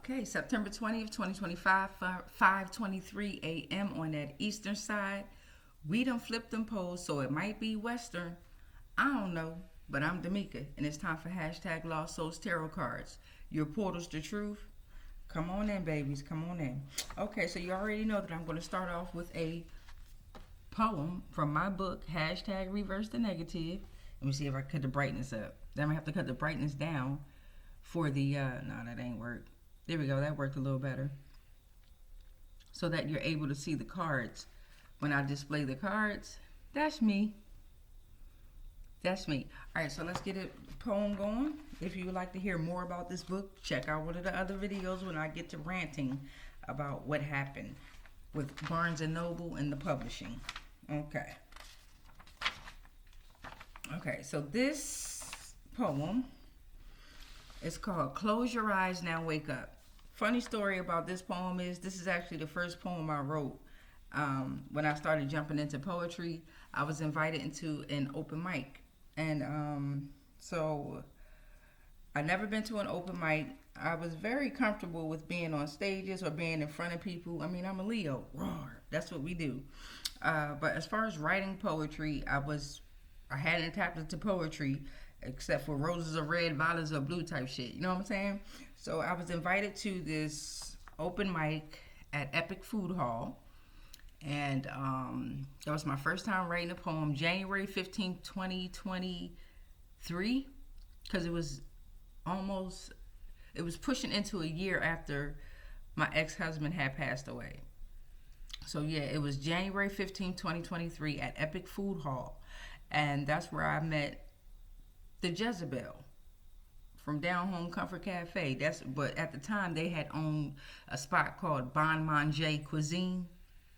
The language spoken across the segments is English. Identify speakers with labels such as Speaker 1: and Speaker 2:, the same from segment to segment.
Speaker 1: Okay, September 20th, 2025, 5:23 a.m. on that eastern side. We done flipped them poles, so it might be western. I don't know, but I'm Damika, and it's time for hashtag Lost Souls Tarot Cards. Your portals to truth. Come on in, babies. Come on in. Okay, so you already know that I'm going to start off with a poem from my book, hashtag Reverse the Negative. Let me see if I cut the brightness up. Then I'm going to have to cut the brightness down for the, no, that ain't work. There we go. That worked a little better. So that you're able to see the cards. When I display the cards, that's me. That's me. All right, so let's get a poem going. If you would like to hear more about this book, check out one of the other videos when I get to ranting about what happened with Barnes & Noble and the publishing. Okay. Okay, so this poem is called Close Your Eyes, Now Wake Up. Funny story about this poem is this is actually the first poem I wrote. When I started jumping into poetry, I was invited into an open mic. And so I never been to an open mic. I was very comfortable with being on stages or being in front of people. I mean, I'm a Leo. Roar. That's what we do. But as far as writing poetry, I hadn't tapped into poetry except for roses are red, violets are blue type shit. You know what I'm saying? So I was invited to this open mic at Epic Food Hall. And that was my first time writing a poem, January 15th, 2023, because it was pushing into a year after my ex-husband had passed away. So yeah, it was January 15th, 2023 at Epic Food Hall. And that's where I met the Jezebel from Down Home Comfort Cafe. But at the time they had owned a spot called Bon Manger Cuisine.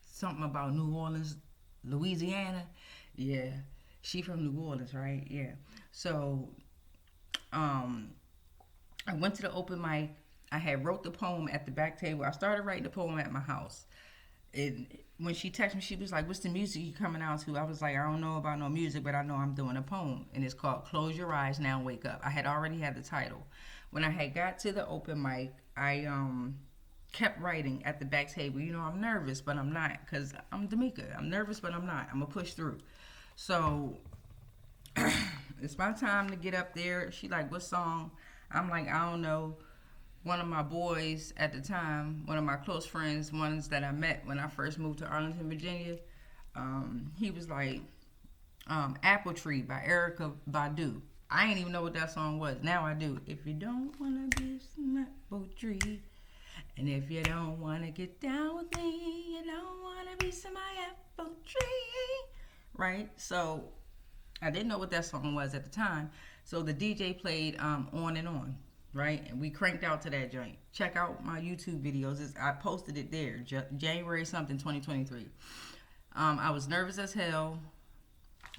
Speaker 1: Something about New Orleans, Louisiana. Yeah, she from New Orleans, right? Yeah. So, I went to the open mic. I had wrote the poem at the back table. I started writing the poem at my house. When she texted me, she was like, "What's the music you coming out to?" I was like, "I don't know about no music, but I know I'm doing a poem, and it's called Close Your Eyes, Now Wake Up." I had already had the title. When I had got to the open mic, I kept writing at the back table. You know, I'm nervous, but I'm not, because I'm Damika. I'm nervous, but I'm not. I'm going to push through. So, it's my time to get up there. She like, "What song?" I'm like, "I don't know." One of my boys at the time, one of my close friends, ones that I met when I first moved to Arlington, Virginia, he was like, Apple Tree by Erykah Badu. I didn't even know what that song was. Now I do. If you don't want to be some apple tree, and if you don't want to get down with me, you don't want to be some apple tree. Right? So, I didn't know what that song was at the time. So, the DJ played On and On. Right? And we cranked out to that joint. Check out my YouTube videos. I posted it there. January something, 2023. I was nervous as hell.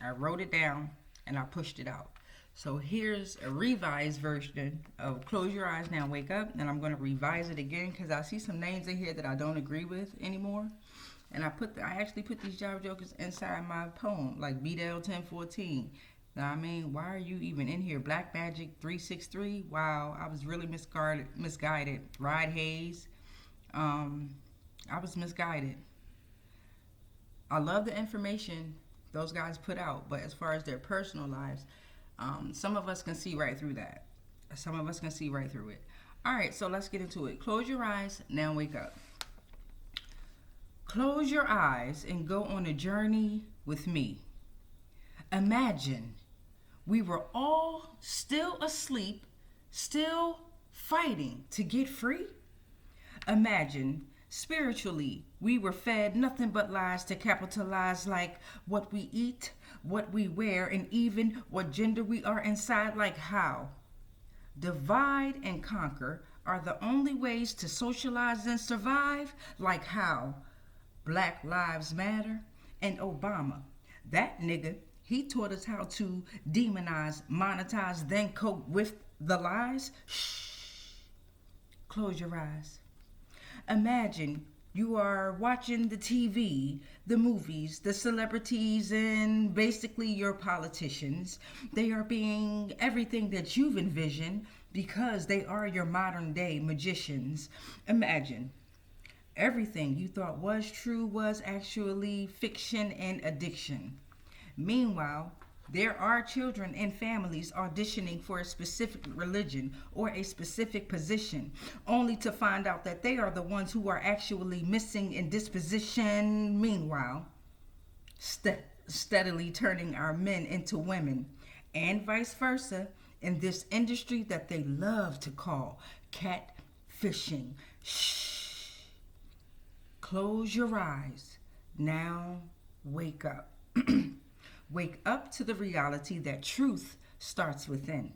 Speaker 1: I wrote it down, and I pushed it out. So here's a revised version of Close Your Eyes, Now Wake Up. And I'm going to revise it again because I see some names in here that I don't agree with anymore. And I actually put these job jokers inside my poem, like BDL 1014. Know what I mean? Why are you even in here? Black Magic 363. Wow, I was really misguided. Ride Hayes. I was misguided. I love the information those guys put out, but as far as their personal lives, some of us can see right through that. Some of us can see right through it. All right, so let's get into it. Close your eyes, now wake up. Close your eyes and go on a journey with me. Imagine we were all still asleep, still fighting to get free. Imagine spiritually we were fed nothing but lies to capitalize, like what we eat, what we wear, and even what gender we are inside. Like how divide and conquer are the only ways to socialize and survive. Like how Black Lives Matter and Obama, that nigga, he taught us how to demonize, monetize, then cope with the lies. Shh. Close your eyes. Imagine You are watching the TV, the movies, the celebrities, and basically your politicians. They are being everything that you've envisioned because they are your modern day magicians. Imagine everything you thought was true was actually fiction and addiction. Meanwhile, there are children and families auditioning for a specific religion or a specific position, only to find out that they are the ones who are actually missing in disposition. Meanwhile, steadily turning our men into women, and vice versa, in this industry that they love to call catfishing. Shh. Close your eyes. Now, wake up. Wake up to the reality that truth starts within.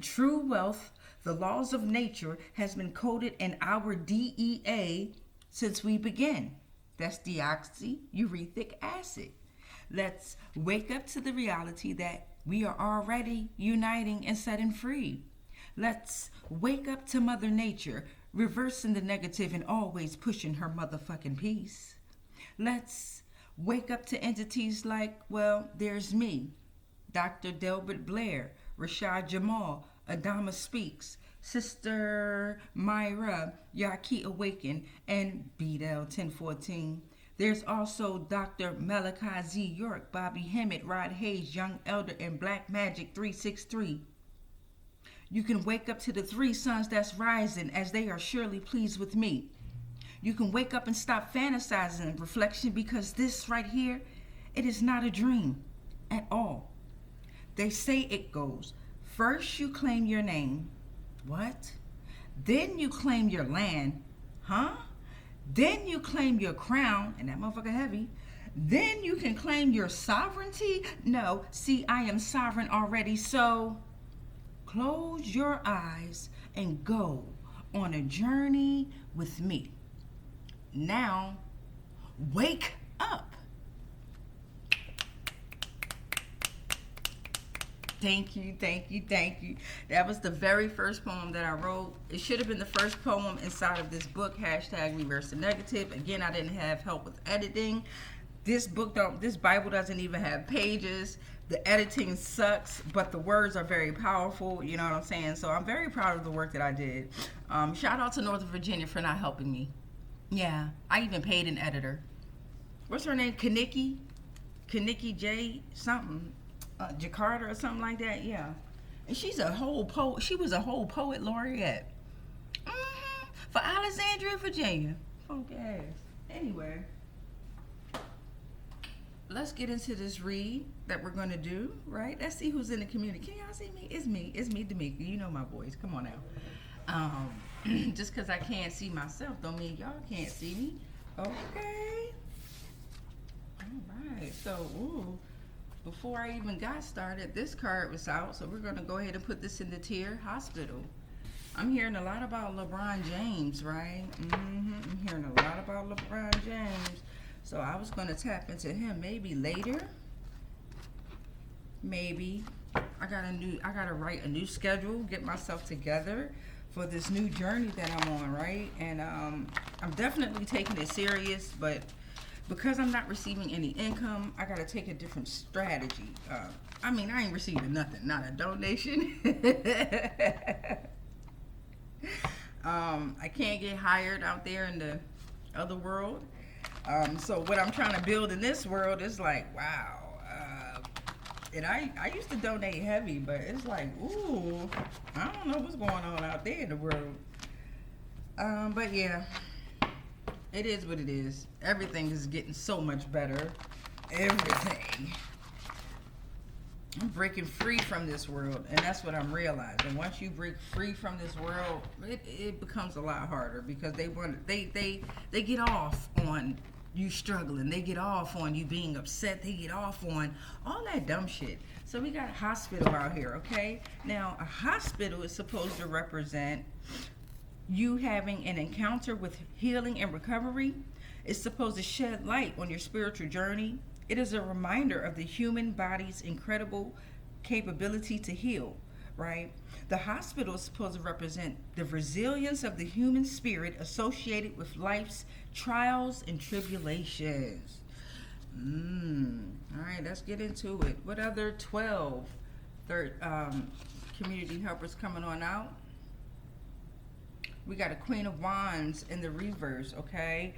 Speaker 1: True wealth, the laws of nature, has been coded in our DEA since we began. That's deoxyurethric acid. Let's wake up to the reality that we are already uniting and setting free. Let's wake up to Mother Nature, reversing the negative and always pushing her motherfucking peace. Let's wake up to entities like, well, there's me, Dr. Delbert Blair, Rashad Jamal, Adama Speaks, Sister Myra, Yaki Awaken, and Bedell 1014. There's also Dr. Malachi Z. York, Bobby Hemmett, Rod Hayes, Young Elder, and Black Magic 363. You can wake up to the three suns that's rising, as they are surely pleased with me. You can wake up and stop fantasizing reflection, because this right here, it is not a dream at all. They say it goes, first you claim your name. What? Then you claim your land. Huh? Then you claim your crown, and that motherfucker heavy. Then you can claim your sovereignty. No, see, I am sovereign already, so close your eyes and go on a journey with me. Now, wake up. Thank you, thank you, thank you. That was the very first poem that I wrote. It should have been the first poem inside of this book, hashtag Reverse the Negative. Again, I didn't have help with editing. This Bible doesn't even have pages. The editing sucks, but the words are very powerful, you know what I'm saying? So I'm very proud of the work that I did. Shout out to Northern Virginia for not helping me. Yeah, I even paid an editor. What's her name? Kaniki J something, Jakarta or something like that. Yeah, and she's a whole poet. She was a whole poet laureate for Alexandria, Virginia. Funky ass. Anyway, let's get into this read that we're gonna do. Right? Let's see who's in the community. Can y'all see me? It's me, Damika. You know my voice. Come on now. Just because I can't see myself don't mean y'all can't see me. Okay. All right. So, before I even got started, this card was out. So we're going to go ahead and put this in the tier hospital. I'm hearing a lot about LeBron James, right? I'm hearing a lot about LeBron James. So I was going to tap into him maybe later. Maybe. I gotta write a new schedule, get myself together for this new journey that I'm on, right? And I'm definitely taking it serious, but because I'm not receiving any income, I gotta take a different strategy. I ain't receiving nothing, not a donation. I can't get hired out there in the other world. So what I'm trying to build in this world is like, wow. And I used to donate heavy, but it's like, ooh, I don't know what's going on out there in the world. But yeah, it is what it is. Everything is getting so much better. Everything. I'm breaking free from this world, and that's what I'm realizing. Once you break free from this world, it becomes a lot harder, because they get off on you struggling. They get off on you being upset. They get off on all that dumb shit. So we got a hospital out here, okay? Now, a hospital is supposed to represent you having an encounter with healing and recovery. It's supposed to shed light on your spiritual journey. It is a reminder of the human body's incredible capability to heal, right? The hospital is supposed to represent the resilience of the human spirit associated with life's trials and tribulations. All right, let's get into it. What other 12 community helpers coming on out? We got a Queen of Wands in the reverse, okay?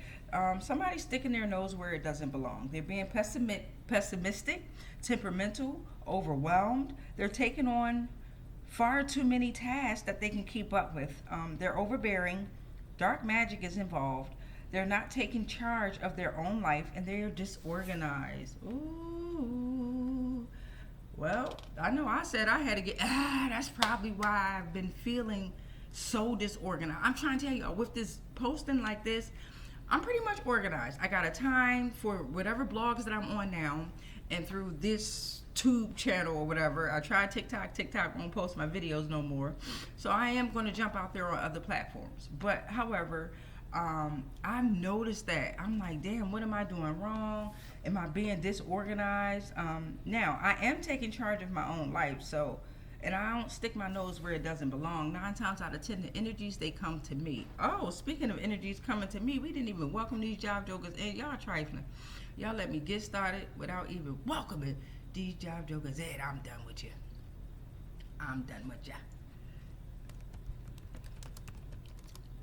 Speaker 1: Somebody's sticking their nose where it doesn't belong. They're being pessimistic, temperamental, overwhelmed. They're taking on far too many tasks that they can keep up with. They're overbearing. Dark magic is involved. They're not taking charge of their own life, and they're disorganized. Ooh. Well, I know I said I had to get, that's probably why I've been feeling so disorganized. I'm trying to tell you, with this posting like this, I'm pretty much organized. I got a time for whatever blogs that I'm on now, and through this tube channel or whatever. I tried TikTok won't post my videos no more. So I am going to jump out there on other platforms. But however, I've noticed that I'm like, damn, what am I doing wrong? Am I being disorganized? Now I am taking charge of my own life, so, and I don't stick my nose where it doesn't belong. 9 times out of 10, the energies, they come to me. Oh, speaking of energies coming to me, we didn't even welcome these job jokers in. Y'all trifling. Y'all let me get started without even welcoming these job jokers in. I'm done with you. I'm done with ya.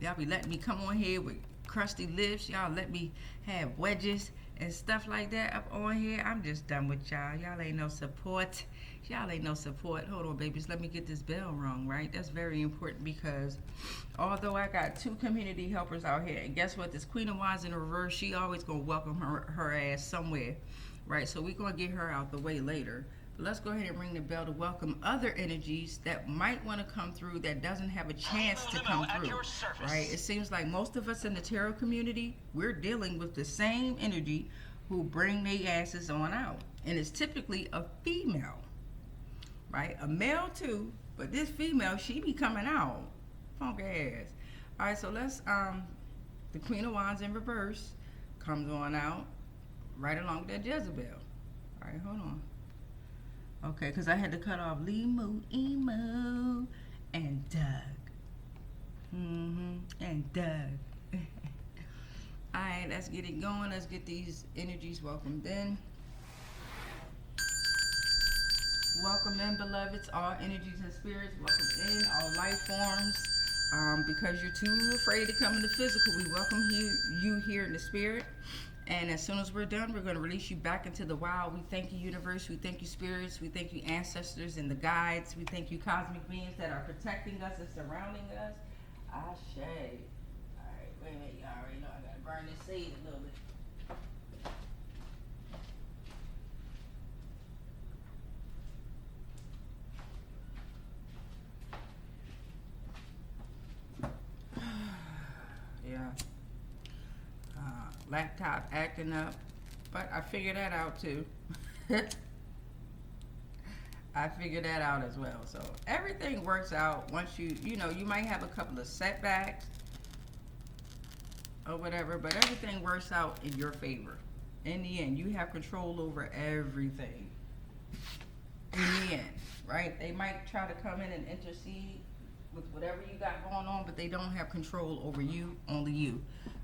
Speaker 1: Y'all be letting me come on here with crusty lips. Y'all let me have wedges and stuff like that up on here. I'm just done with y'all. Y'all ain't no support. Y'all ain't no support. Hold on, babies. Let me get this bell rung, right? That's very important, because although I got 2 community helpers out here, and guess what? This Queen of Wands in reverse, she always gonna welcome her ass somewhere, right? So we're gonna get her out the way later. But let's go ahead and ring the bell to welcome other energies that might want to come through that doesn't have a chance to come through, right? It seems like most of us in the tarot community, we're dealing with the same energy who bring their asses on out. And it's typically a female, right? A male too, but this female, she be coming out. Funky ass. All right, so let's, the Queen of Wands in reverse comes on out right along with that Jezebel. All right, hold on. Okay, because I had to cut off Limu, Emo, and Doug. And Doug. Alright, let's get it going. Let's get these energies welcomed in. Welcome in, beloveds, all energies and spirits. Welcome in, all life forms. Because you're too afraid to come in the physical, we welcome you here in the spirit. And as soon as we're done, we're going to release you back into the wild. We thank you, universe. We thank you, spirits. We thank you, ancestors and the guides. We thank you, cosmic beings that are protecting us and surrounding us. Ashe. All right, wait a minute. You already know I got to burn this seed a little bit. Yeah. Laptop acting up, but I figured that out too. I figured that out as well. So everything works out once you know, you might have a couple of setbacks or whatever, but everything works out in your favor. In the end, you have control over everything. In the end, right? They might try to come in and intercede with whatever you got going on, but they don't have control over you, only you,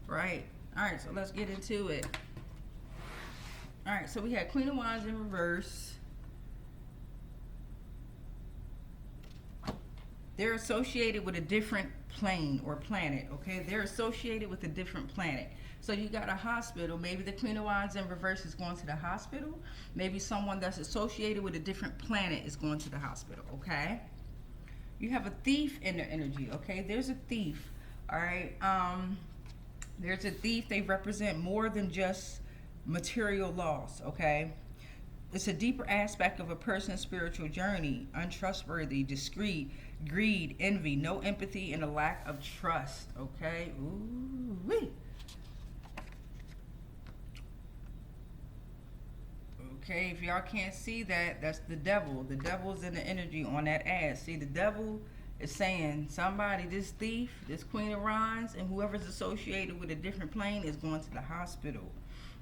Speaker 1: right? All right, so let's get into it. All right, so we had Queen of Wands in reverse. They're associated with a different plane or planet, okay? They're associated with a different planet. So you got a hospital. Maybe the Queen of Wands in reverse is going to the hospital. Maybe someone that's associated with a different planet is going to the hospital, okay? You have a thief in their energy, okay? There's a thief, all right? There's a thief. They represent more than just material loss, okay? It's a deeper aspect of a person's spiritual journey. Untrustworthy, discreet, greed, envy, no empathy, and a lack of trust, okay? Ooh-wee. Okay, if y'all can't see that, that's the devil. The devil's in the energy on that ass. See, the devil is saying somebody, this thief, this Queen of Wands, and whoever's associated with a different plane is going to the hospital,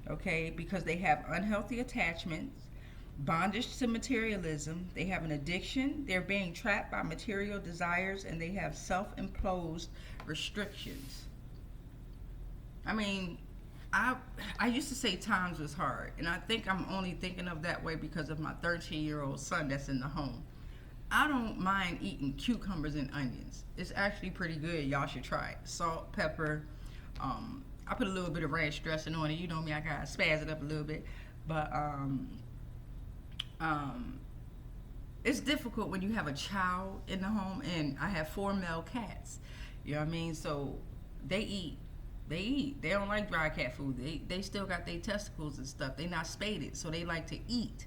Speaker 1: okay? Because they have unhealthy attachments. bondage to materialism. They have an addiction. They're being trapped by material desires, and they have self-imposed restrictions. I mean, I used to say times was hard, and I think I'm only thinking of that way because of my 13-year-old son that's in the home. I don't mind eating cucumbers and onions. It's actually pretty good. Y'all should try it. Salt, pepper. I put a little bit of ranch dressing on it. You know me, I gotta spaz it up a little bit. But it's difficult when you have a child in the home, and I have 4 male cats. You know what I mean? So they eat. They don't like dry cat food. They still got their testicles and stuff. They not spaded, so they like to eat.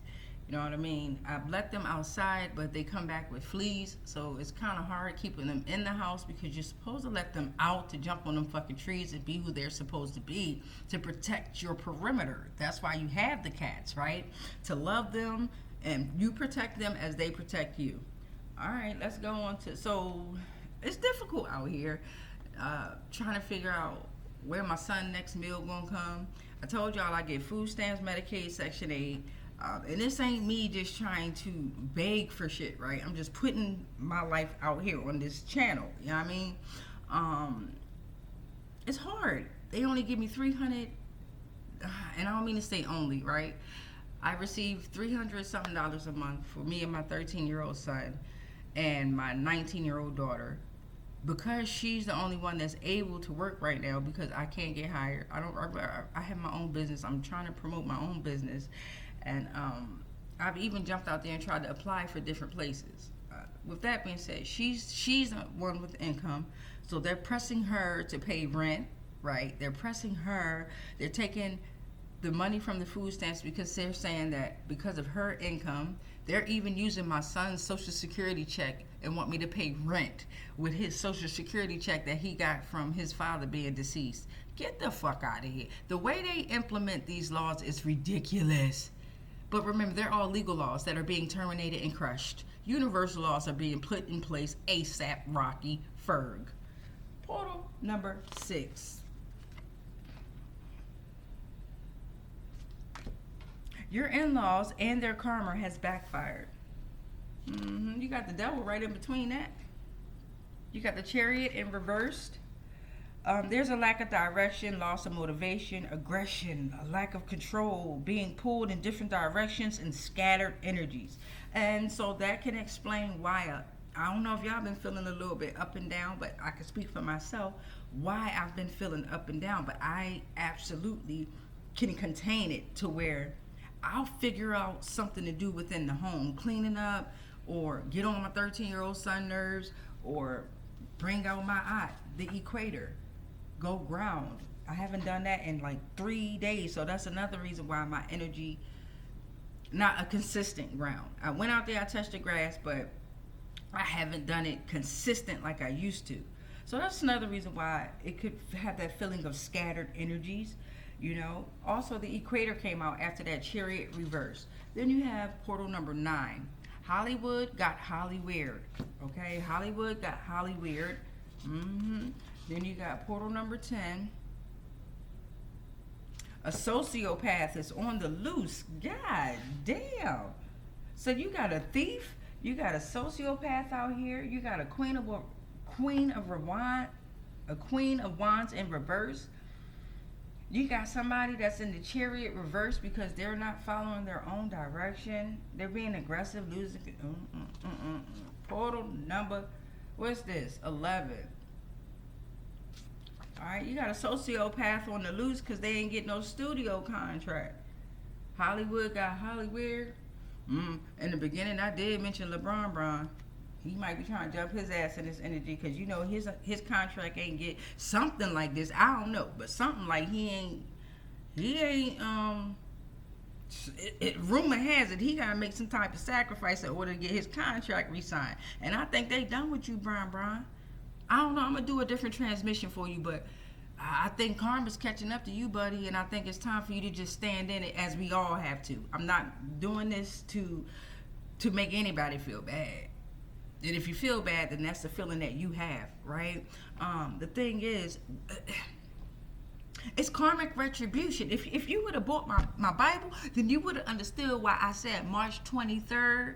Speaker 1: You know what I mean? I've let them outside, but they come back with fleas, so it's kind of hard keeping them in the house because you're supposed to let them out to jump on them fucking trees and be who they're supposed to be to protect your perimeter. That's why you have the cats, right? To love them, and you protect them as they protect you. All right, let's go on to, so it's difficult out here trying to figure out where my son next meal gonna come. I told y'all I get food stamps, Medicaid, Section 8. And this ain't me just trying to beg for shit, right? I'm just putting my life out here on this channel. You know what I mean? It's hard. They only give me $300, and I don't mean to say only, right? I receive $300 something a month for me and my 13-year-old son and my 19-year-old daughter, because she's the only one that's able to work right now because I can't get hired. I have my own business. I'm trying to promote my own business. And I've even jumped out there and tried to apply for different places. With that being said, she's one with income, so they're pressing her to pay rent, right? They're pressing her. They're taking the money from the food stamps because they're saying that because of her income, they're even using my son's social security check and want me to pay rent with his social security check that he got from his father being deceased. Get the fuck out of here. The way they implement these laws is ridiculous. But remember, they're all legal laws that are being terminated and crushed. Universal laws are being put in place ASAP, Rocky Ferg. Portal number 6. Your in-laws and their karma has backfired. You got the devil right in between that. You got the Chariot in reversed. There's a lack of direction, loss of motivation, aggression, a lack of control, being pulled in different directions, and scattered energies. And so that can explain why, I don't know if y'all been feeling a little bit up and down, but I can speak for myself, why I've been feeling up and down. But I absolutely can contain it to where I'll figure out something to do within the home, cleaning up, or get on my 13-year-old son nerves, or bring out my aunt, the equator. Go ground. I haven't done that in like 3 days, so that's another reason why my energy not a consistent ground. I went out there, I touched the grass, but I haven't done it consistent like I used to. So that's another reason why it could have that feeling of scattered energies, you know. Also, the equator came out after that Chariot reverse. Then you have portal number 9. Hollywood got Hollyweird. Okay, Hollywood got Hollyweird. Then you got portal number 10. A sociopath is on the loose. God damn. So you got a thief, you got a sociopath out here, you got a queen of wands in reverse. You got somebody that's in the Chariot reverse because they're not following their own direction. They're being aggressive, losing. Portal number, what's this? 11. All right, you got a sociopath on the loose because they ain't get no studio contract. Hollywood got Hollyweird. In the beginning, I did mention LeBron. He might be trying to jump his ass in this energy because, you know, his contract ain't get something like this. I don't know, but something like he ain't. Rumor has it he gotta make some type of sacrifice in order to get his contract re-signed. And I think they done with you, Brian. I don't know. I'm gonna do a different transmission for you, but I think karma's catching up to you, buddy, and I think it's time for you to just stand in it as we all have to. I'm not doing this to make anybody feel bad. And if you feel bad, then that's the feeling that you have, right? The thing is, It's karmic retribution. If you would have bought my Bible, then you would have understood why I said March 23rd,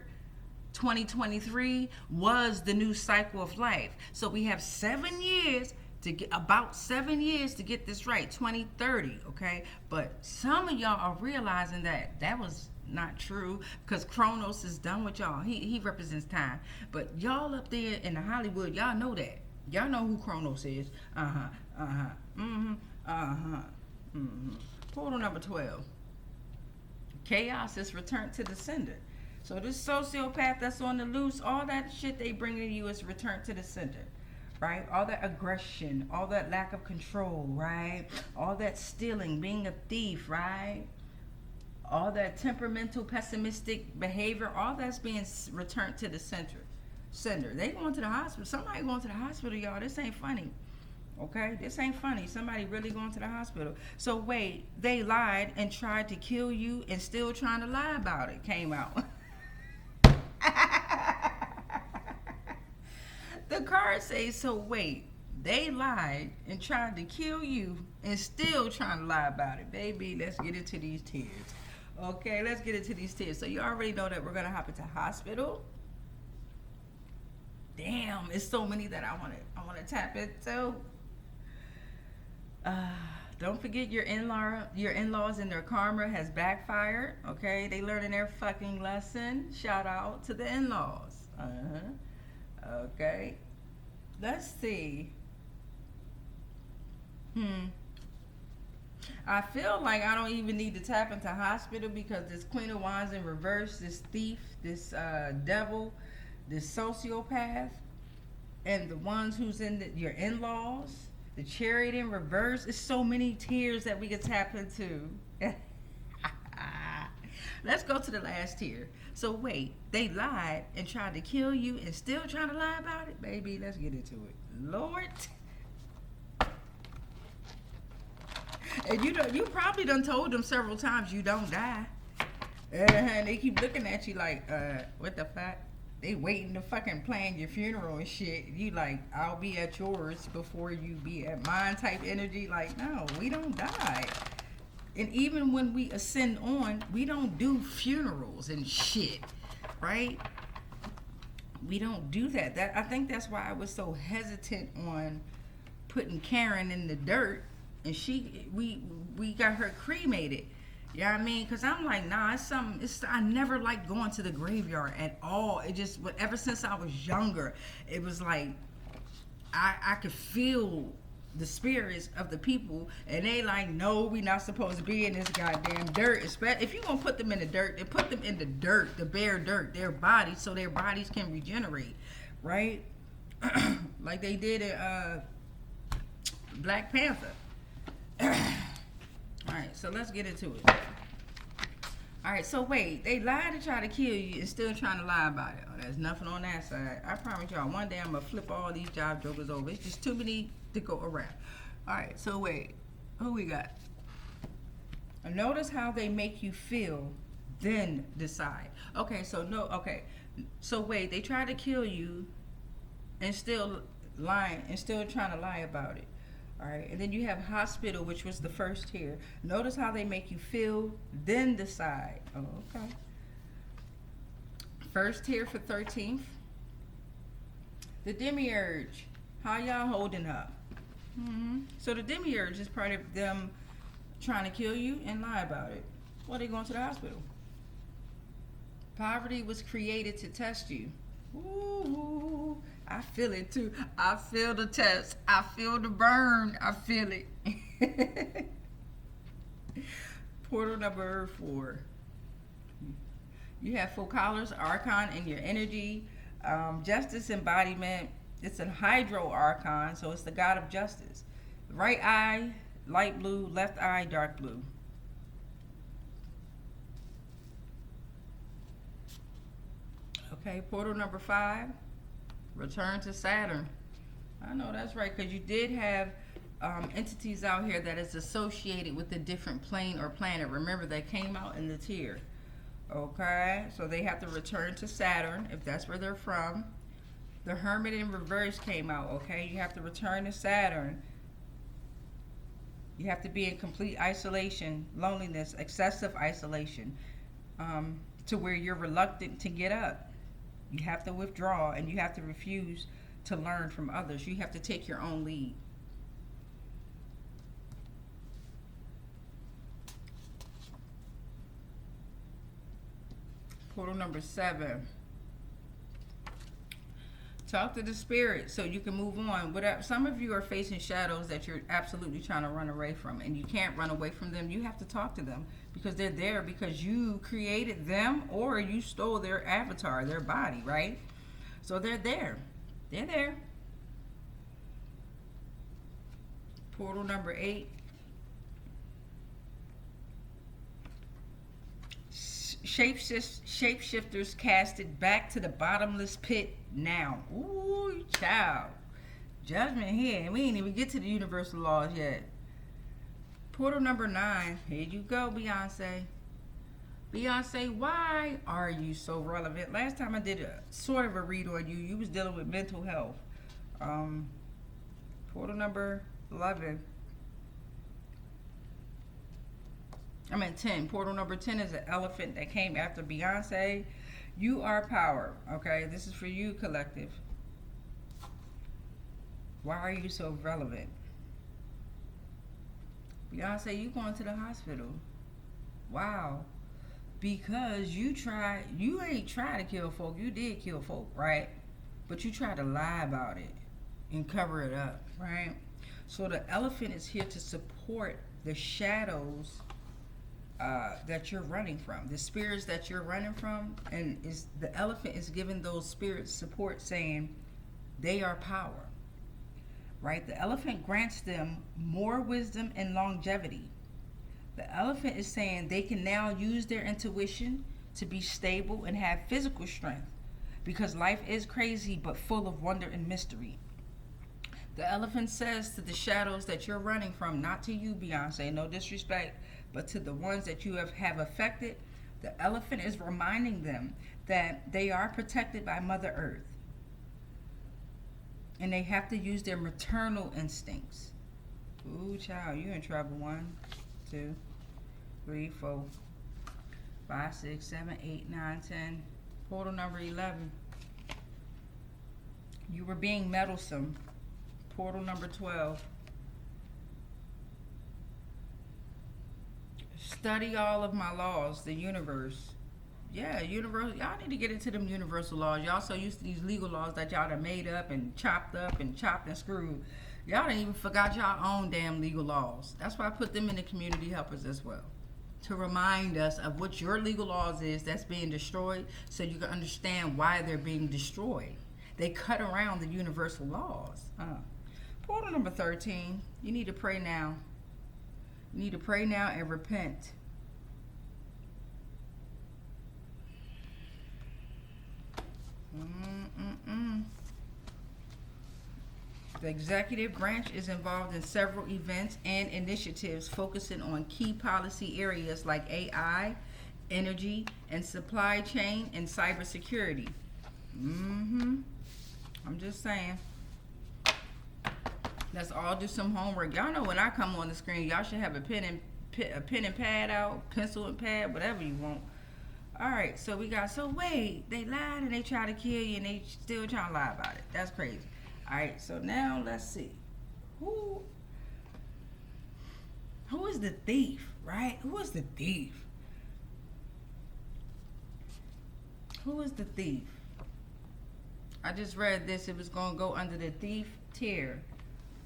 Speaker 1: 2023 was the new cycle of life. So we have 7 years to get, about 7 years to get this right, 2030, okay? But some of y'all are realizing that was not true, because Kronos is done with y'all. He represents time. But y'all up there in the Hollywood, y'all know that. Y'all know who Kronos is. Portal number 12. Chaos is returned to the sender. So this sociopath that's on the loose, all that shit they bring to you is returned to the sender. Right? All that aggression, all that lack of control, right? All that stealing, being a thief, right? All that temperamental, pessimistic behavior, all that's being returned to the sender. They going to the hospital. Somebody going to the hospital, y'all. This ain't funny. Okay? This ain't funny. Somebody really going to the hospital. So wait, they lied and tried to kill you and still trying to lie about it came out. The card says, so wait, they lied and tried to kill you and still trying to lie about it. Baby, let's get into these tears. Okay, let's get into these tears. So you already know that we're going to hop into hospital. Damn, it's so many that I want to tap into. Don't forget your in-laws and their karma has backfired. Okay, they learning their fucking lesson. Shout out to the in-laws. Okay, let's see. I feel like I don't even need to tap into hospital, because this Queen of Wands in reverse, this thief, this devil, this sociopath, and the ones who's in your in-laws, the Chariot in reverse. It's so many tiers that we can tap into. Let's go to the last tier. So wait, they lied and tried to kill you and still trying to lie about it? Baby, let's get into it. Lord. And you probably done told them several times you don't die. And they keep looking at you like, what the fuck? They waiting to fucking plan your funeral and shit. You like, I'll be at yours before you be at mine type energy. Like, no, we don't die. And even when we ascend on, we don't do funerals and shit, right? We don't do that. I think that's why I was so hesitant on putting Karen in the dirt, and we got her cremated. You know what I mean? Because I'm like, nah, I never liked going to the graveyard at all. It just, ever since I was younger, it was like, I could feel the spirits of the people, and they like, no, we not supposed to be in this goddamn dirt. If you gonna put them in the dirt, then put them in the dirt, the bare dirt, their bodies, so their bodies can regenerate, right? Like they did in Black Panther. Alright, so let's get into it. Alright, so wait, they lied to try to kill you and still trying to lie about it. Oh, there's nothing on that side. I promise y'all, one day I'm gonna flip all these job jokers over. It's just too many to go around. Alright, so wait, who we got? Notice how they make you feel, then decide. Okay, so wait, they tried to kill you and still lying and still trying to lie about it. All right, and then you have hospital, which was the first tier. Notice how they make you feel, then decide. Oh, okay. First tier for 13th. The demiurge. How y'all holding up? So the demiurge is part of them trying to kill you and lie about it. Well, they going to the hospital. Poverty was created to test you. Ooh, I feel it too. I feel the test. I feel the burn. I feel it. Portal number 4. You have full colors, archon in your energy. Justice embodiment. It's a hydro archon, so it's the god of justice. Right eye, light blue. Left eye, dark blue. Okay, portal number 5. Return to Saturn. I know that's right, because you did have entities out here that is associated with a different plane or planet. Remember, they came out in the tier. Okay, so they have to return to Saturn if that's where they're from. The Hermit in reverse came out. Okay, you have to return to Saturn. You have to be in complete isolation, loneliness, excessive isolation, to where you're reluctant to get up. You have to withdraw, and you have to refuse to learn from others. You have to take your own lead. Portal number 7. Talk to the spirit so you can move on. Whatever, some of you are facing shadows that you're absolutely trying to run away from, and you can't run away from them. You have to talk to them because they're there because you created them or you stole their avatar, their body, right? So they're there. They're there. Portal number 8. Shapeshifters casted back to the bottomless pit now. Ooh, child. Judgment here. And we ain't even get to the universal laws yet. Portal number 9. Here you go, Beyonce. Beyonce, why are you so relevant? Last time I did a sort of a read on you, you was dealing with mental health. Portal number 11. 10. Portal number 10 is an elephant that came after Beyonce. You are power. Okay, this is for you, collective. Why are you so relevant? Beyonce, you going to the hospital. Wow. Because you ain't try to kill folk. You did kill folk, right? But you tried to lie about it and cover it up, right? So the elephant is here to support the shadows that you're running from, the spirits that you're running from, and the elephant is giving those spirits support, saying they are power, right? The elephant grants them more wisdom and longevity. The elephant is saying they can now use their intuition to be stable and have physical strength because life is crazy but full of wonder and mystery. The elephant says to the shadows that you're running from, not to you, Beyonce, no disrespect, but to the ones that you have affected, the elephant is reminding them that they are protected by Mother Earth. And they have to use their maternal instincts. Ooh, child, you in trouble. 1, 2, 3, 4, 5, 6, 7, 8, 9, 10. Portal number 11. You were being meddlesome. Portal number 12. Study all of my laws, the universe. Yeah, universe. Y'all need to get into them universal laws. Y'all so used to these legal laws that y'all done made up and chopped and screwed. Y'all done even forgot y'all own damn legal laws. That's why I put them in the community helpers as well, to remind us of what your legal laws is that's being destroyed, so you can understand why they're being destroyed. They cut around the universal laws. Portal number 13. You need to pray now. You need to pray now and repent. The executive branch is involved in several events and initiatives focusing on key policy areas like AI, energy, and supply chain and cybersecurity. I'm just saying. Let's all do some homework. Y'all know when I come on the screen, y'all should have a pen and pad out, pencil and pad, whatever you want. All right, so we got, so wait, they lied and they tried to kill you and they still trying to lie about it. That's crazy. All right, so now let's see. Who is the thief, right? Who is the thief? Who is the thief? I just read this. It was going to go under the thief tier.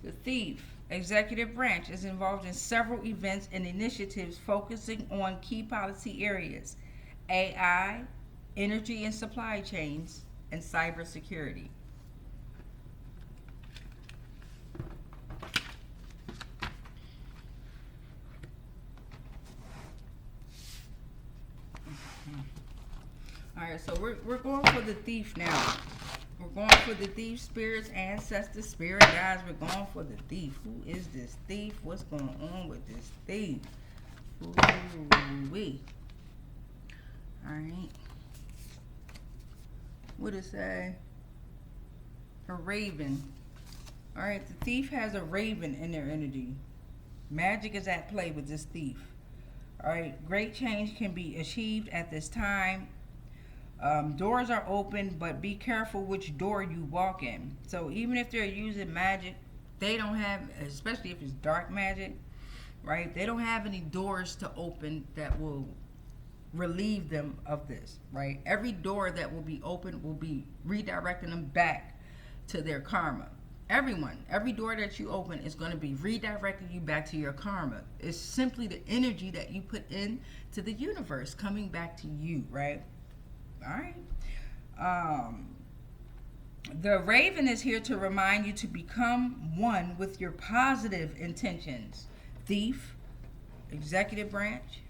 Speaker 1: The thief, executive branch, is involved in several events and initiatives focusing on key policy areas: AI, energy and supply chains, and cybersecurity. All right, so we're going for the thief now. We're going for the thief, spirits, ancestors, spirit guides. We're going for the thief. Who is this thief? What's going on with this thief? Ooh-wee. All right. What does it say? A raven. All right, the thief has a raven in their energy. Magic is at play with this thief. All right, great change can be achieved at this time. Doors are open, but be careful which door you walk in. So even if they're using magic, they don't have, especially if it's dark magic, right? They don't have any doors to open that will relieve them of this, right? Every door that will be open will be redirecting them back to their karma. Everyone, every door that you open is going to be redirecting you back to your karma. It's simply the energy that you put in to the universe coming back to you, right? All right. The Raven is here to remind you to become one with your positive intentions. Thief, executive branch.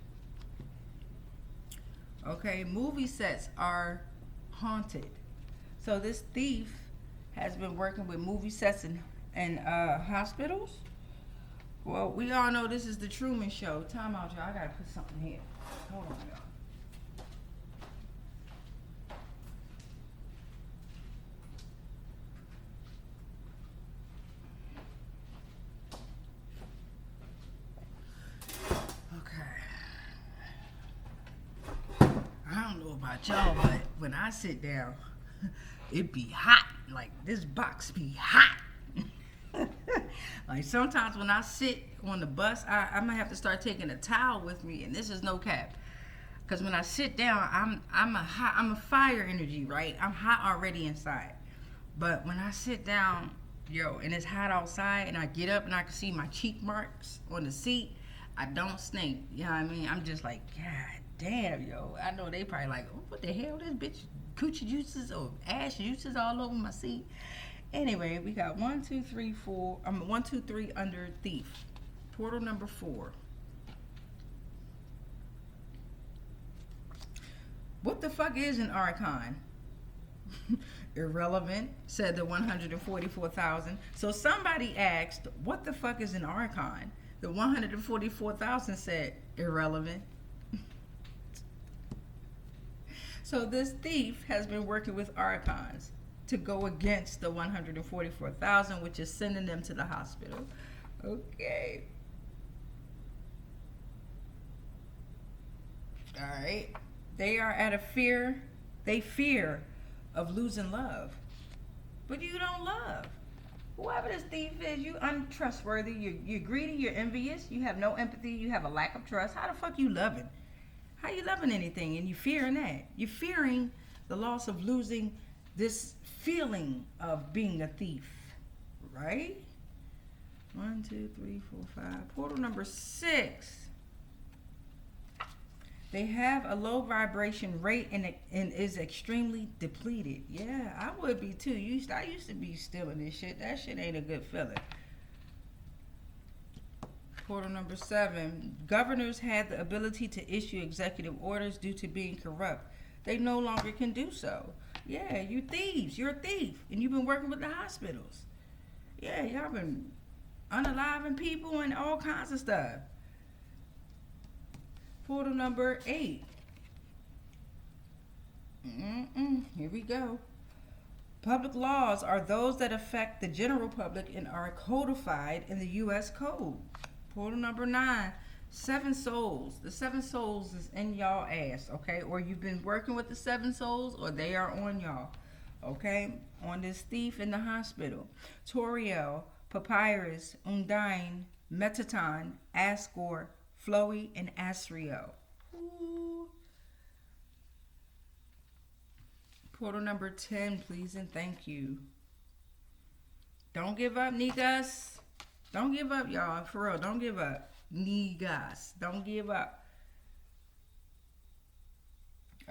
Speaker 1: Okay, movie sets are haunted. So this thief has been working with movie sets and hospitals. Well, we all know this is the Truman Show. Time out, y'all. I gotta put something here. Hold on, y'all. About y'all, but when I sit down, it be hot. Like this box be hot. Like sometimes when I sit on the bus, I might have to start taking a towel with me, and this is no cap. Cause when I sit down, I'm a fire energy, right? I'm hot already inside. But when I sit down, yo, and it's hot outside, and I get up and I can see my cheek marks on the seat, I don't stink. You know what I mean? I'm just like, God damn, yo. I know they probably like, oh, what the hell, this bitch coochie juices or ash juices all over my seat. Anyway, we got 1, 2, 3, 4. 1, 2, 3 under thief. Portal number 4. What the fuck is an archon? Irrelevant, said the 144,000. So somebody asked, what the fuck is an archon? The 144,000 said, irrelevant. So this thief has been working with archons to go against the 144,000, which is sending them to the hospital. Okay. All right. They are at a fear. They fear of losing love. But you don't love. Whoever this thief is, you untrustworthy. You're greedy. You're envious. You have no empathy. You have a lack of trust. How the fuck you loving? How you loving anything and you fearing that? You're fearing the loss of losing this feeling of being a thief, right? 1, 2, 3, 4, 5. Portal number 6. They have a low vibration rate and is extremely depleted. Yeah, I would be too. I used to be stealing this shit. That shit ain't a good feeling. Portal number 7. Governors had the ability to issue executive orders due to being corrupt. They no longer can do so. Yeah, you thieves. You're a thief. And you've been working with the hospitals. Yeah, y'all been unaliving people and all kinds of stuff. Portal number 8. Here we go. Public laws are those that affect the general public and are codified in the U.S. Code. Portal number 9. 7 souls. The 7 souls is in y'all ass, okay? Or you've been working with the 7 souls, or they are on y'all, okay? On this thief in the hospital. Toriel, Papyrus, Undine, Metaton, Ascor, Floey, and Asriel. Ooh. Portal number 10, please and thank you. Don't give up, niggas. Don't give up, y'all. For real, don't give up. Niggas. Don't give up.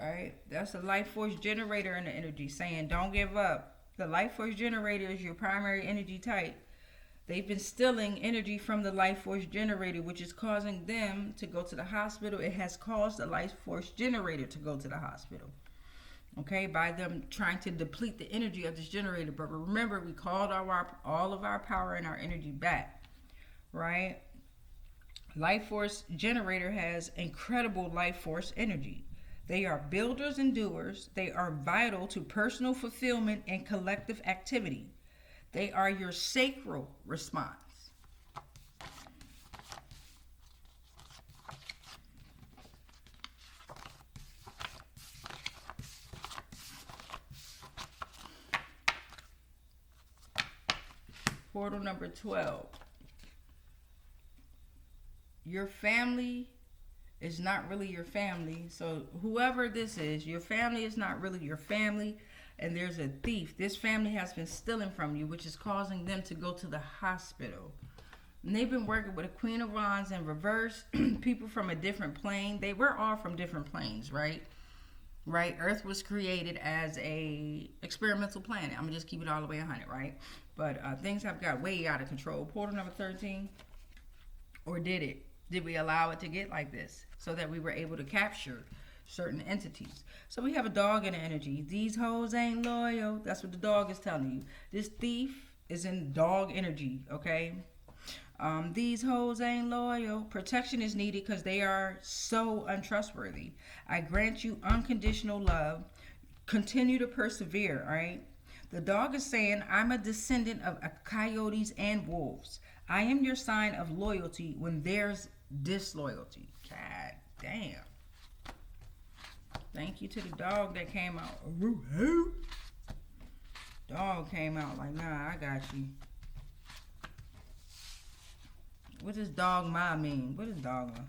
Speaker 1: Alright? That's a life force generator in the energy saying don't give up. The life force generator is your primary energy type. They've been stealing energy from the life force generator, which is causing them to go to the hospital. It has caused the life force generator to go to the hospital. Okay, by them trying to deplete the energy of this generator. But remember, we called all of our power and our energy back, right? Life force generator has incredible life force energy. They are builders and doers. They are vital to personal fulfillment and collective activity. They are your sacral response. Portal number 12. Your family is not really your family. So whoever this is, your family is not really your family. And there's a thief. This family has been stealing from you, which is causing them to go to the hospital. And they've been working with a Queen of Wands in reverse. People from a different plane. We're all from different planes, right? Right? Earth was created as a experimental planet. I'm going to just keep it all the way 100, right? But things have got way out of control. Portal number 13. Or did it? Did we allow it to get like this so that we were able to capture certain entities? So we have a dog in the energy. These hoes ain't loyal. That's what the dog is telling you. This thief is in dog energy, okay? These hoes ain't loyal. Protection is needed because they are so untrustworthy. I grant you unconditional love. Continue to persevere, all right? The dog is saying, I'm a descendant of coyotes and wolves. I am your sign of loyalty when there's disloyalty. God damn. Thank you to the dog that came out. Dog came out like, nah, I got you. What does dogma mean? What is dogma?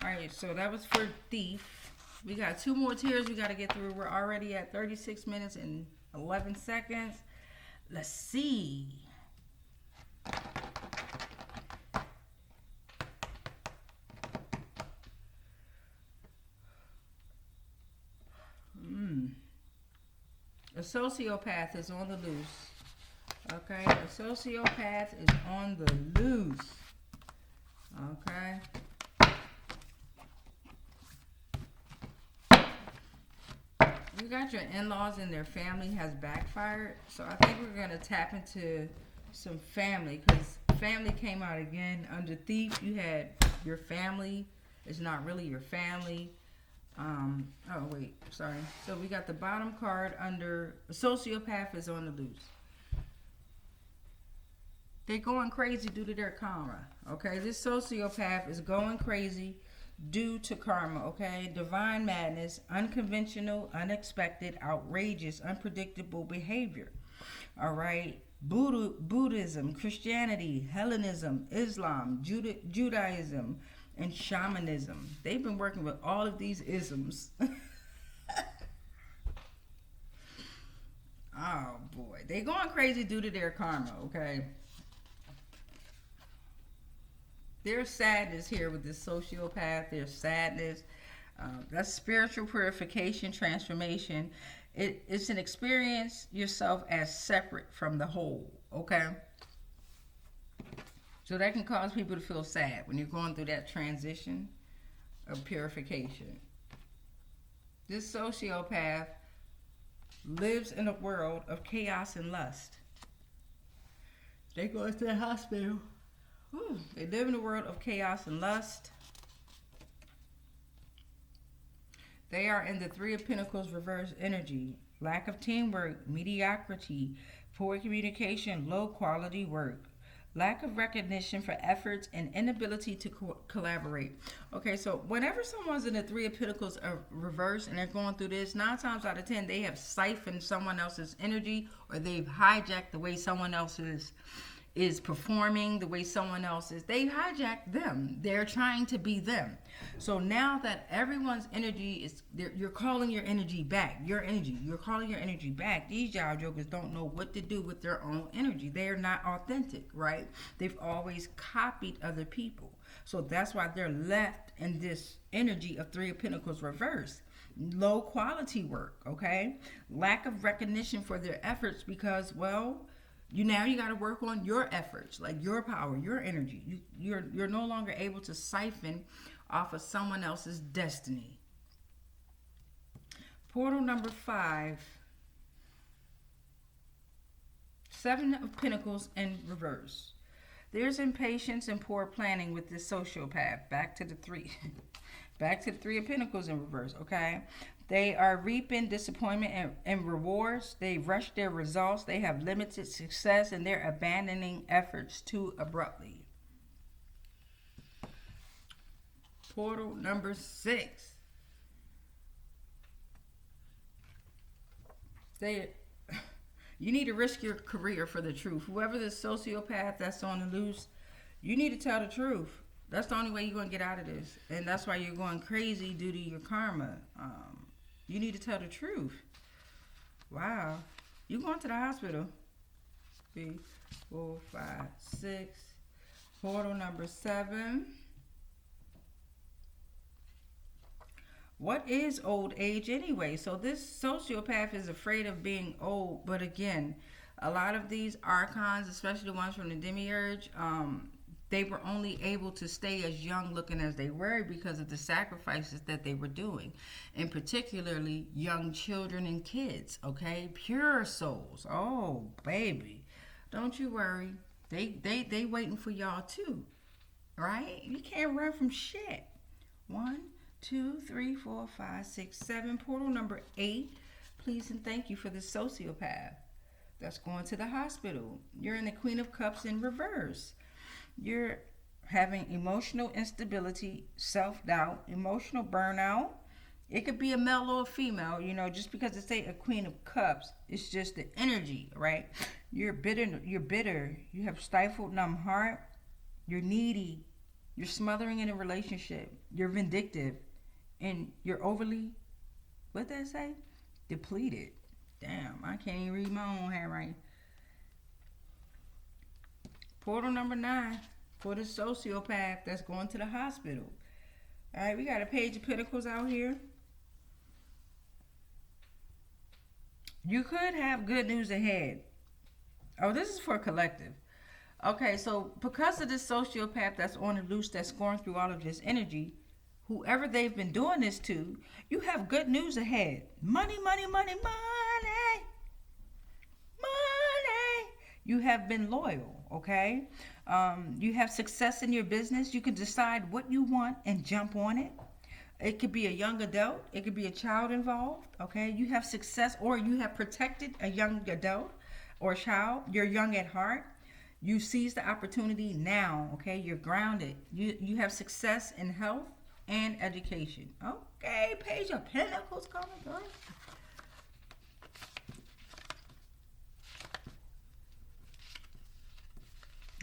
Speaker 1: Alright, so that was for thief. We got 2 more tiers we got to get through. We're already at 36 minutes and 11 seconds. Let's see. A sociopath is on the loose. Okay, a sociopath is on the loose. Okay. You got your in-laws and their family has backfired. So I think we're going to tap into some family because family came out again. Under thief, you had your family is not really your family. Oh, wait, sorry. So we got the bottom card under a sociopath is on the loose. They're going crazy due to their karma, okay? This sociopath is going crazy due to karma, okay? Divine madness, unconventional, unexpected, outrageous, unpredictable behavior, all right? Buddhism, Christianity, Hellenism, Islam, Judaism, and shamanism. They've been working with all of these isms. Oh, boy. They're going crazy due to their karma, okay? There's sadness here with this sociopath. There's sadness. That's spiritual purification, transformation. It's an experience yourself as separate from the whole, okay? So that can cause people to feel sad when you're going through that transition of purification. This sociopath lives in a world of chaos and lust. They go to the hospital. They live in a world of chaos and lust. They are in the 3 of Pentacles reverse energy. Lack of teamwork, mediocrity, poor communication, low quality work. Lack of recognition for efforts and inability to collaborate. Okay, so whenever someone's in the 3 of Pentacles reverse and they're going through this, 9 times out of 10, they have siphoned someone else's energy or they've hijacked the way someone else is performing, the way someone else is. They hijacked them. They're trying to be them. So now that everyone's energy is, you're calling your energy back. Your energy. You're calling your energy back. These job jokers don't know what to do with their own energy. They are not authentic, right? They've always copied other people. So that's why they're left in this energy of 3 of Pentacles reverse. Low quality work, okay? Lack of recognition for their efforts because, well, you got to work on your efforts, like your power, your energy. You're no longer able to siphon off of someone else's destiny. Portal number 5. 7 of Pentacles in reverse. There's impatience and poor planning with this sociopath. Back to the 3. Back to the 3 of Pentacles in reverse, okay? They are reaping disappointment and rewards. They rush their results. They have limited success, and they're abandoning efforts too abruptly. Portal number 6. You need to risk your career for the truth. Whoever the sociopath that's on the loose, you need to tell the truth. That's the only way you're going to get out of this. And that's why you're going crazy due to your karma. You need to tell the truth. Wow. You're going to the hospital. 3, 4, 5, 6. Portal number 7. What is old age anyway? So this sociopath is afraid of being old. But again, a lot of these archons, especially the ones from the demiurge, they were only able to stay as young looking as they were because of the sacrifices that they were doing. And particularly young children and kids, okay? Pure souls. Oh, baby. Don't you worry. They waiting for y'all too. Right? You can't run from shit. 1, 2, 3, 4, 5, 6, 7. Portal number 8. Please and thank you for the sociopath that's going to the hospital. You're in the Queen of Cups in reverse. You're having emotional instability, self-doubt, emotional burnout. It could be a male or a female, you know, just because it say a Queen of Cups, it's just the energy, right? You're bitter, you have stifled numb heart, you're needy, you're smothering in a relationship, you're vindictive, and you're overly, what did that say? Depleted. Damn, I can't even read my own handwriting. Portal number 9 for the sociopath that's going to the hospital. All right, we got a Page of Pentacles out here. You could have good news ahead. Oh, this is for collective. Okay, so because of this sociopath that's on the loose, that's going through all of this energy, whoever they've been doing this to, you have good news ahead. Money, money, money, money. Money. You have been loyal, okay? You have success in your business. You can decide what you want and jump on it. It could be a young adult. It could be a child involved, okay? You have success, or you have protected a young adult or child. You're young at heart. You seize the opportunity now, okay? You're grounded. You have success in health and education. Okay, Page of Pentacles coming through.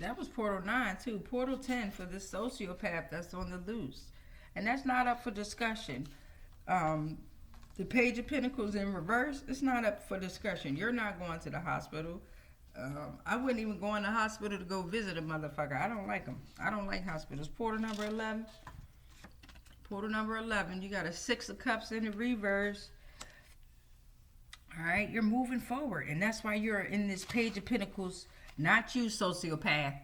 Speaker 1: That was Portal 9 too. Portal 10 for this sociopath that's on the loose. And that's not up for discussion. The Page of Pentacles in reverse, it's not up for discussion. You're not going to the hospital. I wouldn't even go in the hospital to go visit a motherfucker. I don't like them. I don't like hospitals. Portal number 11. Portal number 11. You got a 6 of Cups in the reverse. All right, you're moving forward. And that's why you're in this Page of Pentacles. Not you, sociopath.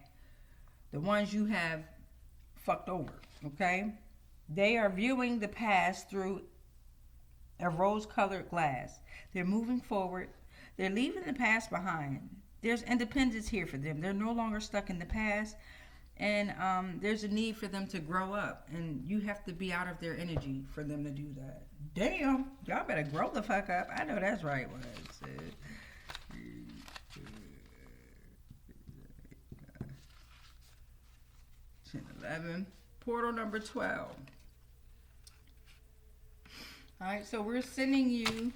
Speaker 1: The ones you have fucked over, okay? They are viewing the past through a rose-colored glass. They're moving forward. They're leaving the past behind. There's independence here for them. They're no longer stuck in the past. And there's a need for them to grow up. And you have to be out of their energy for them to do that. Damn. Y'all better grow the fuck up. I know that's right what I said. 10, 11. Portal number 12. All right, so we're sending you,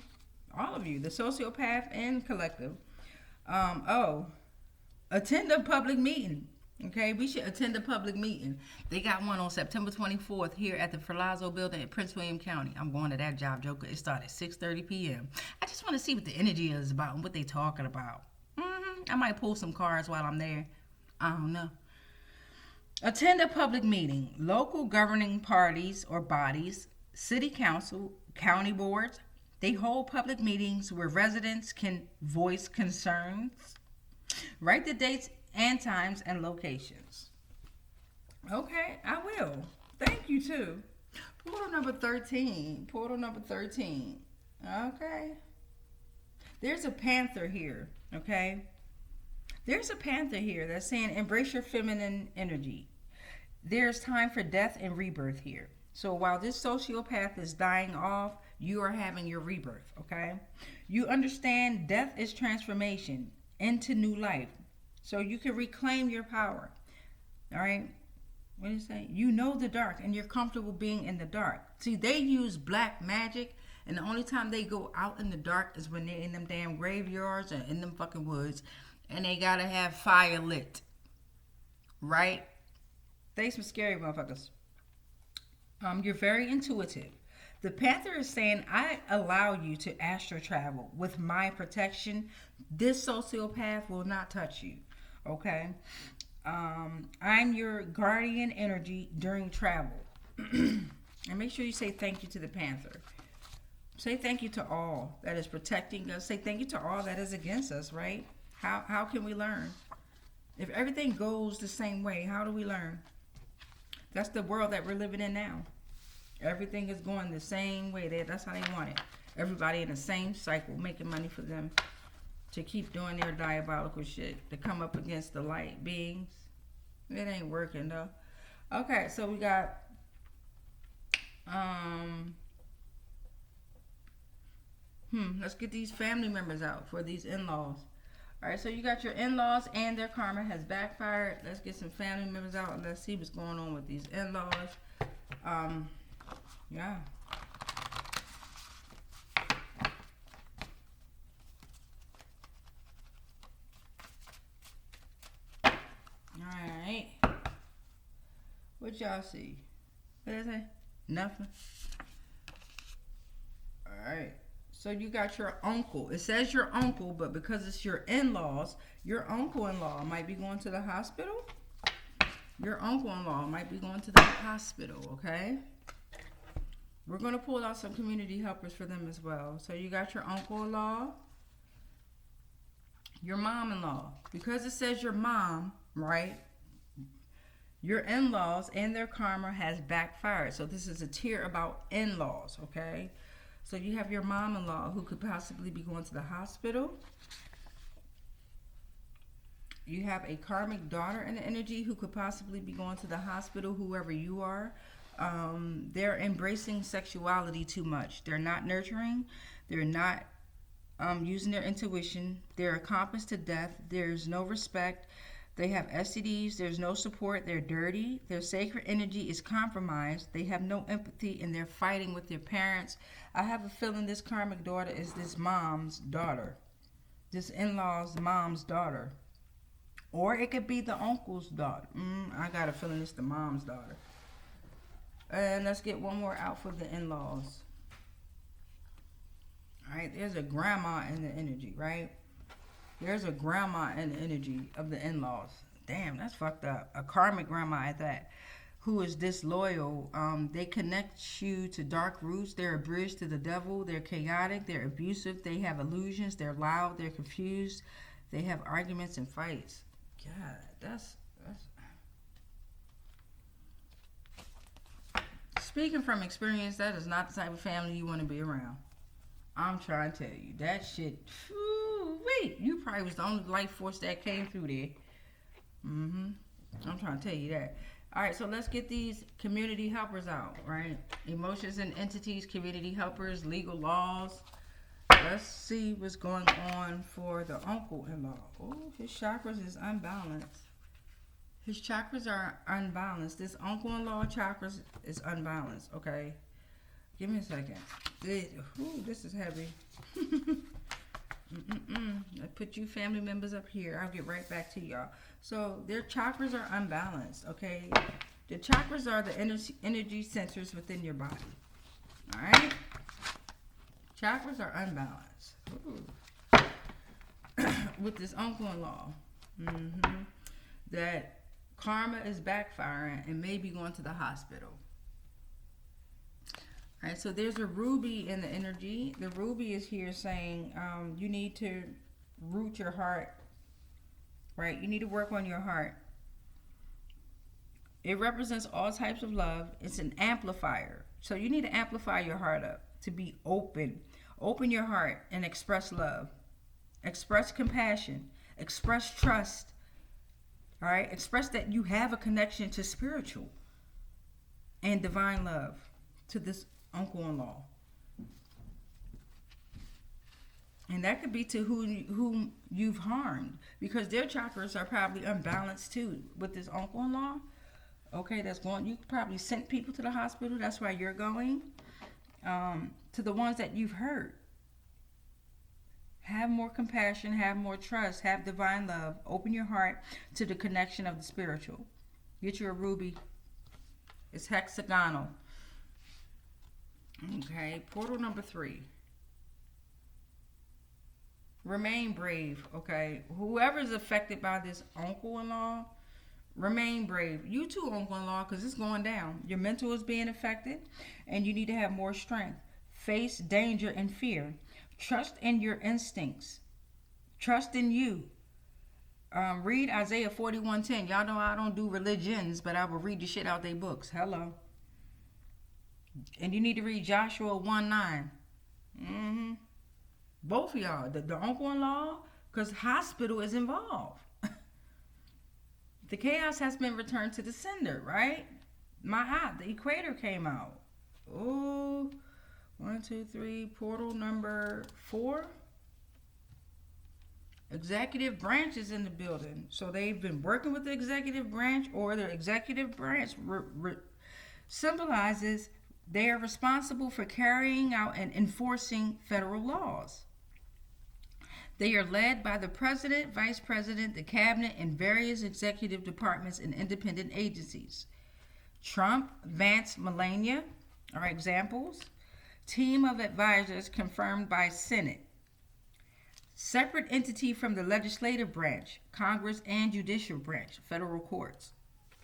Speaker 1: all of you, the sociopath and collective. Attend a public meeting. Okay, we should attend a public meeting. They got one on September 24th here at the Ferlazzo building in Prince William County. I'm going to that job, Joker. It started at 6:30 p.m. I just want to see what the energy is about and what they talking about. I might pull some cards while I'm there. I don't know. Attend a public meeting. Local governing parties or bodies, city council, county boards, they hold public meetings where residents can voice concerns. Write the dates and times and locations. Okay, I will. Thank you too. Portal number 13. Portal number 13. Okay. There's a panther here, okay? There's a panther here that's saying embrace your feminine energy. There's time for death and rebirth here. So while this sociopath is dying off, you are having your rebirth, okay? You understand death is transformation into new life. So you can reclaim your power, all right? What do you say? You know the dark and you're comfortable being in the dark. See, they use black magic And the only time they go out in the dark is when they're in them damn graveyards or in them fucking woods, and they gotta have fire lit. Right? They some scary motherfuckers. You're very intuitive. The Panther is saying, I allow you to astral travel with my protection. This sociopath will not touch you. Okay? I'm your guardian energy during travel. And make sure you say thank you to the Panther. Say thank you to all that is protecting us. Say thank you to all that is against us, right? How can we learn? If everything goes the same way, how do we learn? That's the world that we're living in now. Everything is going the same way. That's how they want it. Everybody in the same cycle, making money for them to keep doing their diabolical shit, to come up against the light beings. It ain't working though. Okay, so we got let's get these family members out for these in-laws. All right, so you got your in-laws and their karma has backfired. Let's get some family members out and let's see what's going on with these in-laws. Yeah. Alright. What y'all see? What did I say? Nothing. Alright. So you got your uncle. It says your uncle, but because it's your in-laws, your uncle-in-law might be going to the hospital. Your uncle-in-law might be going to the hospital, okay? We're going to pull out some community helpers for them as well. So you got your uncle-in-law, your mom-in-law. Because it says your mom, right? Your in-laws and their karma has backfired. So this is a tier about in-laws, okay? So you have your mom-in-law who could possibly be going to the hospital. You have a karmic daughter in the energy who could possibly be going to the hospital, whoever you are. They're embracing sexuality too much. They're not nurturing. They're not using their intuition. They're accomplice to death. There's no respect. They have STDs. There's no support. They're dirty. Their sacred energy is compromised. They have no empathy and they're fighting with their parents. I have a feeling this karmic daughter is this mom's daughter. This in-law's mom's daughter. Or it could be the uncle's daughter. I got a feeling it's the mom's daughter. And let's get one more out for the in-laws. All right, there's a grandma in the energy, right? There's a grandma in the energy of the in-laws. Damn, that's fucked up. A karmic grandma at that, who is disloyal. They connect you to dark roots. They're a bridge to the devil. They're chaotic. They're abusive. They have illusions. They're loud. They're confused. They have arguments and fights. God, that's speaking from experience, that is not the type of family you want to be around. I'm trying to tell you. That shit, wait, you probably was the only life force that came through there. I'm trying to tell you that. All right, so let's get these community helpers out, right? Emotions and entities, community helpers, legal laws. Let's see what's going on for the uncle-in-law. Oh, his chakras is unbalanced. His chakras are unbalanced. This uncle-in-law chakras is unbalanced, okay? Give me a second. This is heavy. I put you family members up here. I'll get right back to y'all. So their chakras are unbalanced, okay? The chakras are the energy centers within your body, all right? Chakras are unbalanced. With this uncle-in-law, that karma is backfiring and may be going to the hospital. All right, so there's a ruby in the energy. The ruby is here saying you need to root your heart, right? You need to work on your heart. It represents all types of love. It's an amplifier. So you need to amplify your heart up to be open. Open your heart and express love. Express compassion. Express trust. All right? Express that you have a connection to spiritual and divine love to this uncle-in-law. And that could be to whom you've harmed, because their chakras are probably unbalanced too with this uncle-in-law. Okay, that's going. You probably sent people to the hospital. That's why you're going. to the ones that you've hurt. Have more compassion, have more trust, have divine love. Open your heart to the connection of the spiritual. Get you a ruby. It's hexagonal. Okay, portal number 3. Remain brave, okay? Whoever's affected by this uncle-in-law, remain brave. You too, uncle-in-law, because it's going down. Your mental is being affected, and you need to have more strength. Face danger and fear. Trust in your instincts. Trust in you. Read Isaiah 41:10. Y'all know I don't do religions, but I will read the shit out their books. Hello. And you need to read Joshua 1:9. Both of y'all, the uncle-in-law, because hospital is involved. The chaos has been returned to the sender, right? The equator came out. Oh, 1, 2, 3, portal number 4. Executive branch is in the building. So they've been working with the executive branch, or the executive branch symbolizes they are responsible for carrying out and enforcing federal laws. They are led by the president, vice president, the cabinet, and various executive departments and independent agencies. Trump, Vance, Melania are examples. Team of advisors confirmed by Senate. Separate entity from the legislative branch, Congress, and judicial branch, federal courts.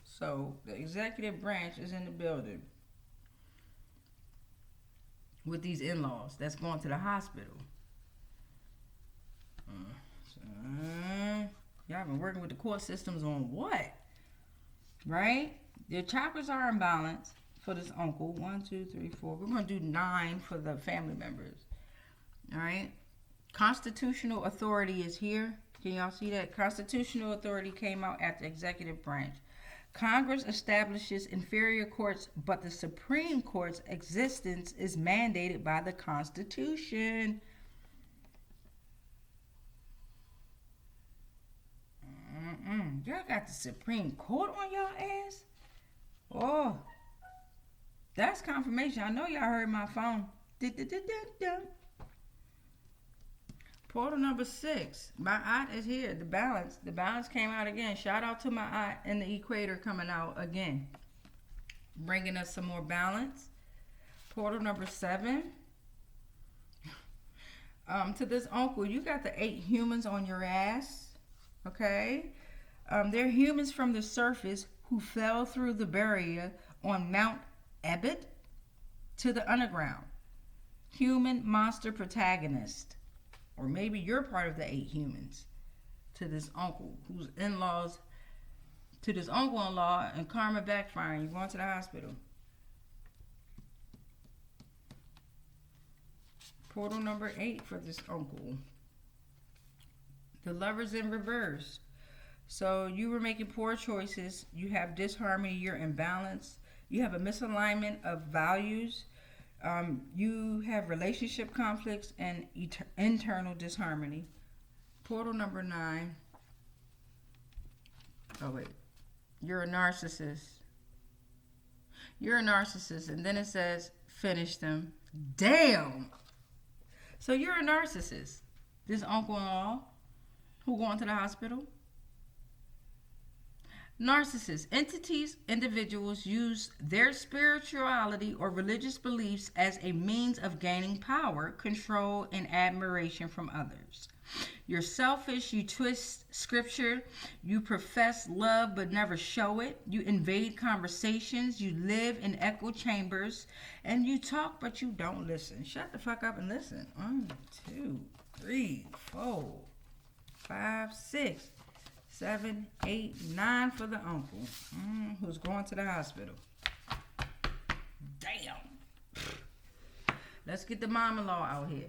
Speaker 1: So the executive branch is in the building with these in-laws that's going to the hospital. Y'all been working with the court systems on what? Right? Your chakras are in balance for this uncle. 1, 2, 3, 4. We're going to do 9 for the family members. All right? Constitutional authority is here. Can y'all see that? Constitutional authority came out at the executive branch. Congress establishes inferior courts, but the Supreme Court's existence is mandated by the Constitution. Y'all got the Supreme Court on y'all ass? Oh, that's confirmation. I know y'all heard my phone. Portal number 6. My aunt is here. The balance. The balance came out again. Shout out to my aunt and the equator coming out again. Bringing us some more balance. Portal number 7. To this uncle, you got the 8 humans on your ass. Okay? They're humans from the surface who fell through the barrier on Mount Ebott to the underground. Human monster protagonist. Or maybe you're part of the 8 humans to this uncle whose in-laws, to this uncle-in-law, and karma backfiring. You're going to the hospital. Portal number 8 for this uncle. The Lovers in reverse. So you were making poor choices. You have disharmony. You're imbalanced. You have a misalignment of values. You have relationship conflicts and internal disharmony. Portal number 9. Oh, wait. You're a narcissist. You're a narcissist. And then it says, finish them. Damn. So you're a narcissist. This uncle-in-law who going to the hospital. Narcissists, entities, individuals use their spirituality or religious beliefs as a means of gaining power, control, and admiration from others. You're selfish, you twist scripture, you profess love but never show it, you invade conversations, you live in echo chambers, and you talk but you don't listen. Shut the fuck up and listen. 1, 2, 3, 4, 5, 6. 7, 8, 9 for the uncle who's going to the hospital. Damn. Let's get the mama-in-law out here.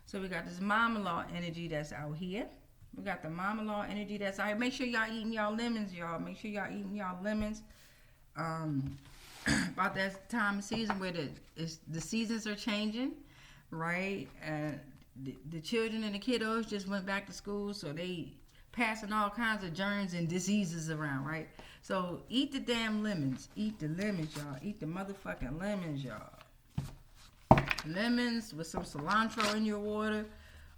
Speaker 1: So we got this mama-in-law energy that's out here. We got the mama-in-law energy that's out here. Make sure y'all eating y'all lemons, y'all. Make sure y'all eating y'all lemons. About that time of season where the seasons are changing, right? And the children and the kiddos just went back to school, so they passing all kinds of germs and diseases around, right? So eat the damn lemons. Eat the lemons, y'all. Eat the motherfucking lemons, y'all. lemons with some cilantro in your water,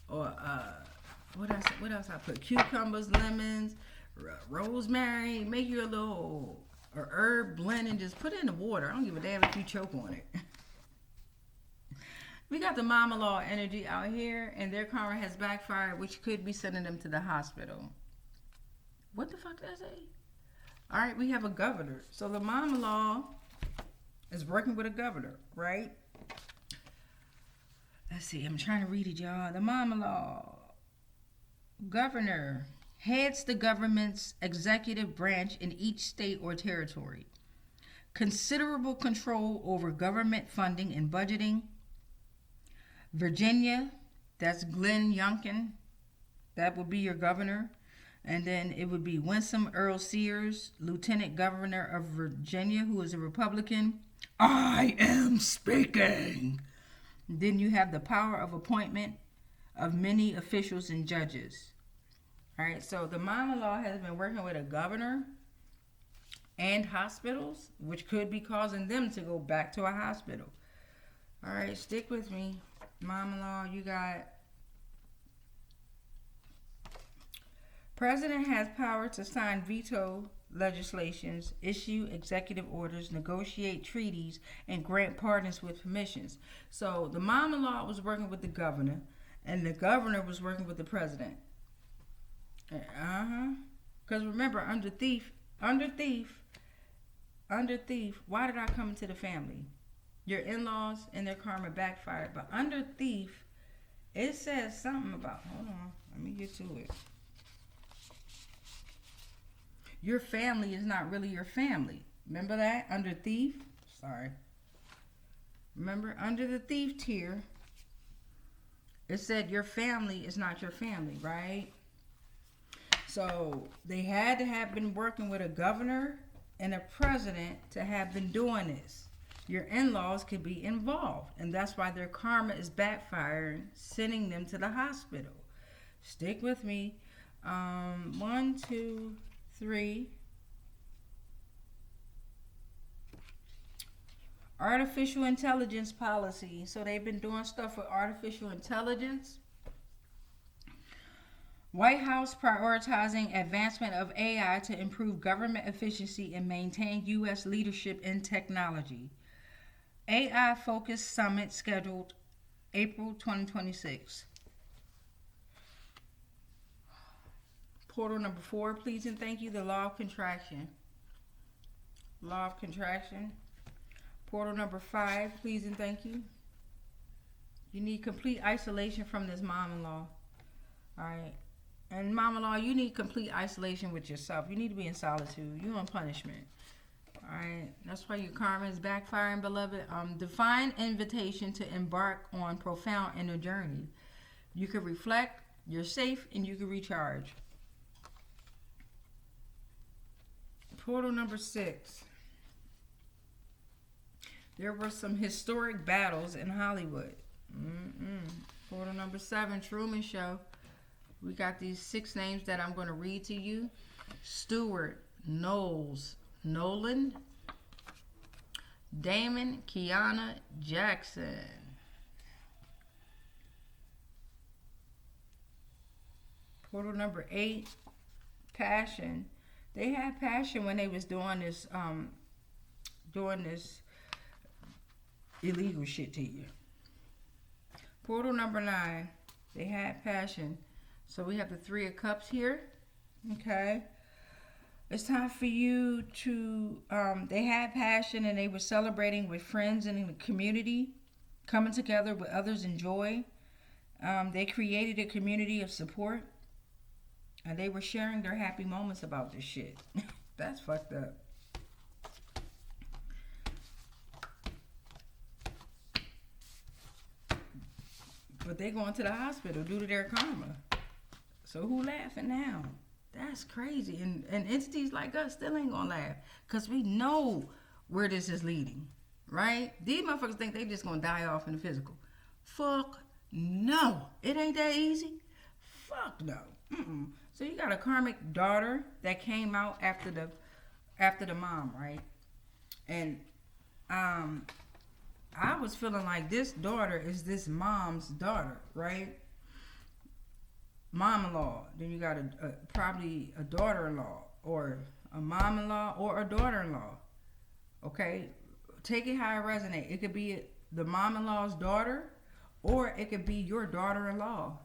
Speaker 1: or what else I put? Cucumbers, lemons, rosemary. Make you a little herb blend and just put it in the water. I don't give a damn if you choke on it. We got the mama law energy out here, and their karma has backfired, which could be sending them to the hospital. What the fuck did I say? All right, we have a governor. So the mama law is working with a governor, right? Let's see. I'm trying to read it, y'all. The mama law. Governor heads the government's executive branch in each state or territory. Considerable control over government funding and budgeting. Virginia, that's Glenn Youngkin. That would be your governor. And then it would be Winsome Earl Sears, Lieutenant Governor of Virginia, who is a Republican. I am speaking. Then you have the power of appointment of many officials and judges. All right, so the mama law has been working with a governor and hospitals, which could be causing them to go back to a hospital. All right, stick with me. Mama law, you got president has power to sign veto legislations, issue executive orders, negotiate treaties, and grant pardons with permissions. So the mama law was working with the governor, and the governor was working with the president. Because remember, under thief, why did I come into the family? Your in-laws and their karma backfired. But under thief, it says something about, hold on, let me get to it. Your family is not really your family. Remember that? Under thief? Sorry. Remember, under the thief tier, it said your family is not your family, right? So they had to have been working with a governor and a president to have been doing this. Your in-laws could be involved, and that's why their karma is backfiring, sending them to the hospital. Stick with me. 1, 2, 3. Artificial intelligence policy. So they've been doing stuff with artificial intelligence. White House prioritizing advancement of AI to improve government efficiency and maintain U.S. leadership in technology. AI-focused summit scheduled April 2026. Portal number 4, please and thank you, the law of contraction. Law of contraction. Portal number 5, please and thank you. You need complete isolation from this mama law. All right. And mama law, you need complete isolation with yourself. You need to be in solitude. You're on punishment. All right. That's why your karma is backfiring, beloved. Divine invitation to embark on profound inner journey. You can reflect, you're safe, and you can recharge. Portal number 6. There were some historic battles in Hollywood. Portal number 7, Truman Show. We got these 6 names that I'm going to read to you. Stewart, Knowles, Nolan, Damon, Kiana, Jackson. Portal number 8, Passion. They had passion when they was doing this illegal shit to you. Portal number 9, they had passion. So we have the 3 of Cups here. Okay. It's time for you to, they had passion and they were celebrating with friends and in the community, coming together with others in joy. They created a community of support. And they were sharing their happy moments about this shit. That's fucked up. But they going to the hospital due to their karma. So who laughing now? That's crazy. And entities like us still ain't gonna laugh. Because we know where this is leading. Right? These motherfuckers think they just gonna die off in the physical. Fuck no. It ain't that easy. Fuck no. So you got a karmic daughter that came out after the mom, right? And I was feeling like this daughter is this mom's daughter, right? Mom-in-law. Then you got probably a daughter-in-law, or a mom-in-law, or a daughter-in-law. Okay? Take it how it resonates. It could be the mom-in-law's daughter, or it could be your daughter-in-law.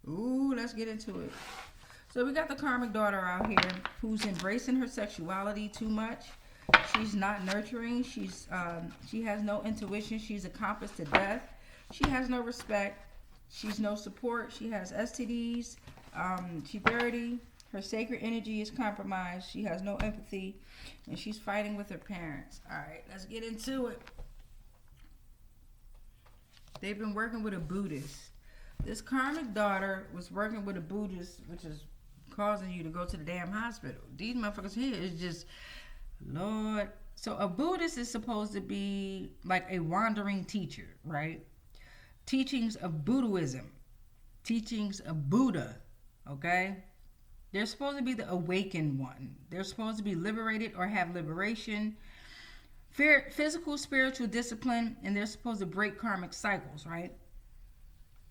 Speaker 1: Ooh, let's get into it. So we got the karmic daughter out here who's embracing her sexuality too much. She's not nurturing. She has no intuition. She's a compass to death. She has no respect. She's no support. She has STDs. She's dirty. Her sacred energy is compromised. She has no empathy, and she's fighting with her parents. All right, let's get into it. They've been working with a Buddhist. This karmic daughter was working with a Buddhist, which is causing you to go to the damn hospital. These motherfuckers here is just, Lord. So a Buddhist is supposed to be like a wandering teacher, right? Teachings of Buddhism, teachings of Buddha, okay? They're supposed to be the awakened one. They're supposed to be liberated or have liberation, physical, spiritual discipline, and they're supposed to break karmic cycles, right?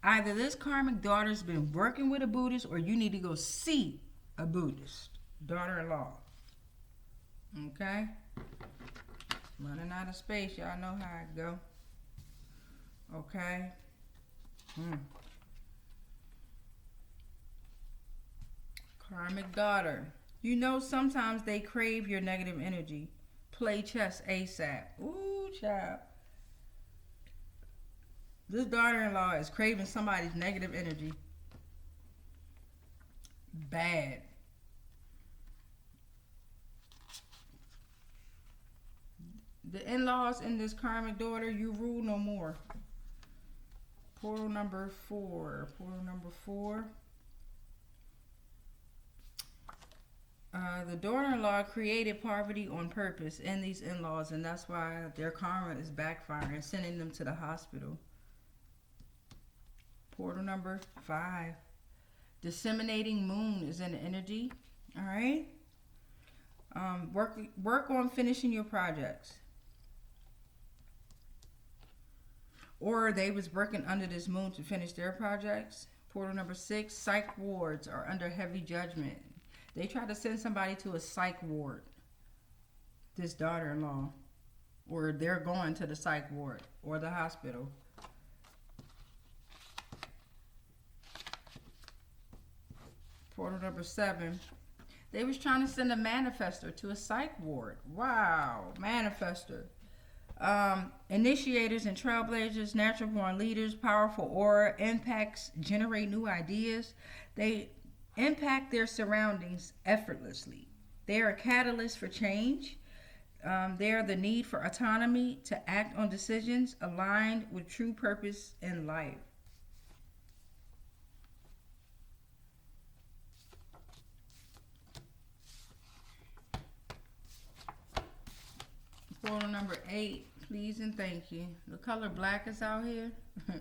Speaker 1: Either this karmic daughter's been working with a Buddhist, or you need to go see a Buddhist daughter-in-law. Okay? Running out of space. Y'all know how it go. Okay? Karmic daughter. You know sometimes they crave your negative energy. Play chess ASAP. Ooh, child. This daughter-in-law is craving somebody's negative energy. Bad. The in-laws in this karmic daughter, you rule no more. Portal number 4. Portal number 4. The daughter-in-law created poverty on purpose in these in-laws, and that's why their karma is backfiring, sending them to the hospital. Portal number 5. Disseminating moon is in the energy. All right. Work on finishing your projects. Or they was working under this moon to finish their projects. Portal number 6. Psych wards are under heavy judgment. They tried to send somebody to a psych ward. This daughter-in-law. Or they're going to the psych ward or the hospital. Portal number 7. They was trying to send a manifester to a psych ward. Wow, manifester. Initiators and trailblazers, natural born leaders, powerful aura, impacts, generate new ideas. They impact their surroundings effortlessly. They are a catalyst for change. They are the need for autonomy to act on decisions aligned with true purpose in life. Portal number 8, please and thank you. The color black is out here.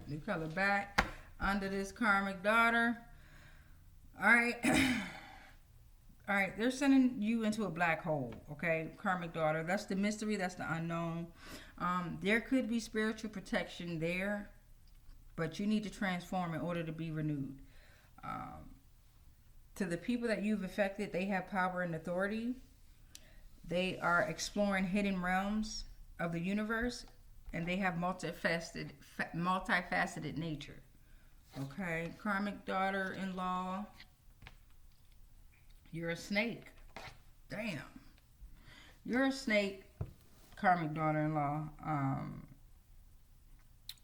Speaker 1: The color black under this karmic daughter. All right. All right, they're sending you into a black hole, okay? Karmic daughter. That's the mystery. That's the unknown. There could be spiritual protection there, but you need to transform in order to be renewed. To the people that you've affected, they have power and authority. They are exploring hidden realms of the universe, and they have multifaceted nature. Okay, karmic daughter-in-law. You're a snake. Damn. You're a snake, karmic daughter-in-law.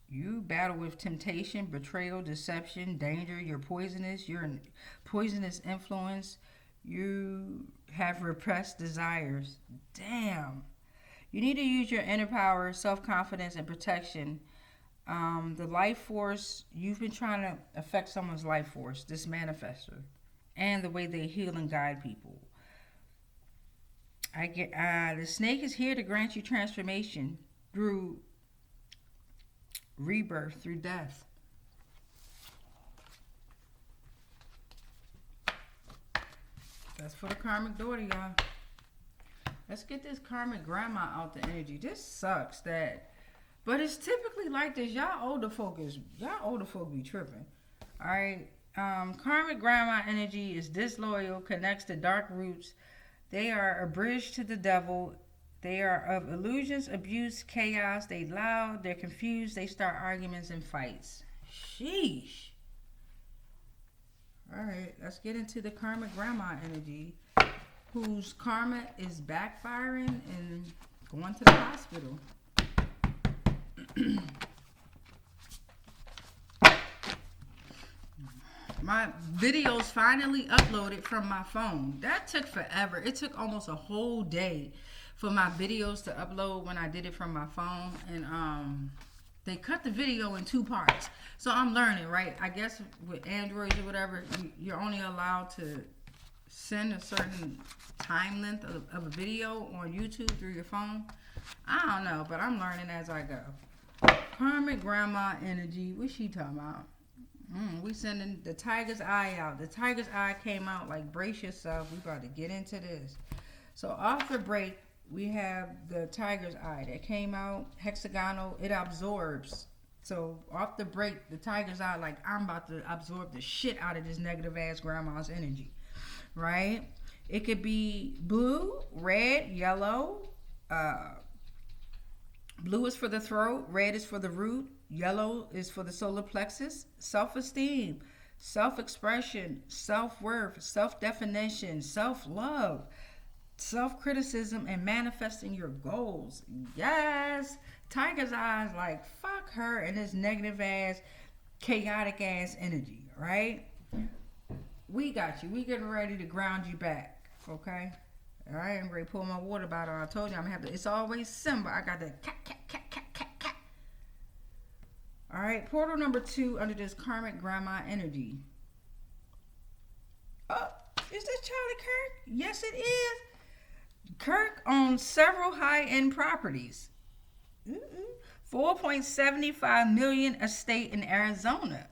Speaker 1: You battle with temptation, betrayal, deception, danger. You're poisonous. You're a poisonous influence. You have repressed desires. Damn. You need to use your inner power, self-confidence, and protection. The life force, you've been trying to affect someone's life force, this manifester, and the way they heal and guide people. The snake is here to grant you transformation through rebirth, through death. That's for the karmic daughter, y'all. Let's get this karmic grandma out the energy. This sucks that, but it's typically like this. Y'all older folk be tripping. All right. Karmic grandma energy is disloyal, connects to dark roots. They are a bridge to the devil. They are of illusions, abuse, chaos. They loud, they're confused. They start arguments and fights. Sheesh. All right, let's get into the karmic grandma energy, whose karma is backfiring and going to the hospital. My videos finally uploaded from my phone. That took forever. It took almost a whole day for my videos to upload when I did it from my phone. And they cut the video in 2 parts. So I'm learning, right? I guess with Androids or whatever, you're only allowed to send a certain time length of a video on YouTube through your phone. I don't know, but I'm learning as I go. Karmic grandma energy. What's she talking about? We sending the tiger's eye out. The tiger's eye came out like, brace yourself. We about to get into this. So off the break, we have the tiger's eye that came out hexagonal. It absorbs. So off the break, the tiger's eye, like, I'm about to absorb the shit out of this negative ass grandma's energy, right? It could be blue, red, yellow. Blue is for the throat. Red is for the root. Yellow is for the solar plexus. Self-esteem, self-expression, self-worth, self-definition, self-love, self-criticism, and manifesting your goals. Yes. Tiger's eyes like, fuck her and this negative ass, chaotic ass energy, right? We got you. We getting ready to ground you back, okay? All right, I'm ready to pull my water bottle. I told you I'm going to have to, it's always Simba. I got the cat. All right, portal number 2 under this karmic grandma energy. Oh, is this Charlie Kirk? Yes, it is. Kirk owns several high-end properties. 4.75 million estate in Arizona.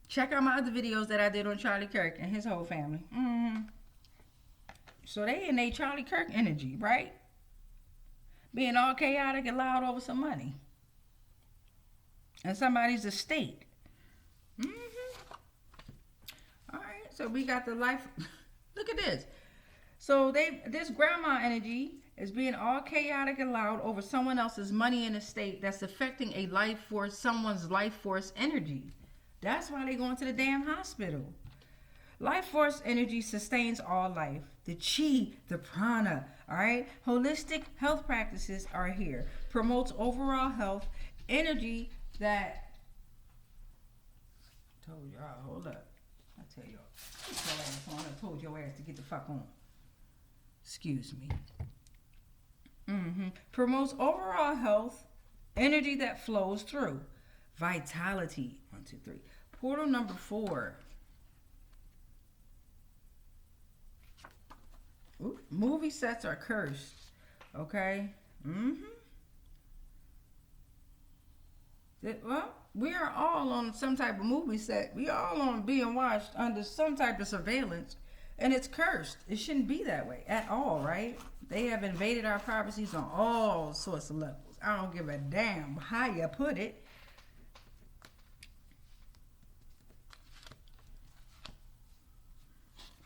Speaker 1: Check out my other videos that I did on Charlie Kirk and his whole family. So they in a Charlie Kirk energy, right? Being all chaotic and loud over some money. And somebody's estate. All right, so we got the life. Look at this. So this grandma energy is being all chaotic and loud over someone else's money and estate that's affecting a life force, someone's life force energy. That's why they going to the damn hospital. Life force energy sustains all life. The chi, the prana, all right? Holistic health practices are here. Promotes overall health. Energy that... Told y'all, hold up. I tell y'all. I told your ass to get the fuck on. Excuse me. Promotes overall health. Energy that flows through. Vitality. 1, 2, 3. Portal number 4. Ooh, movie sets are cursed. Okay. Well, we are all on some type of movie set. We all on being watched under some type of surveillance, and it's cursed. It shouldn't be that way at all, right? They have invaded our privacies on all sorts of levels. I don't give a damn how you put it.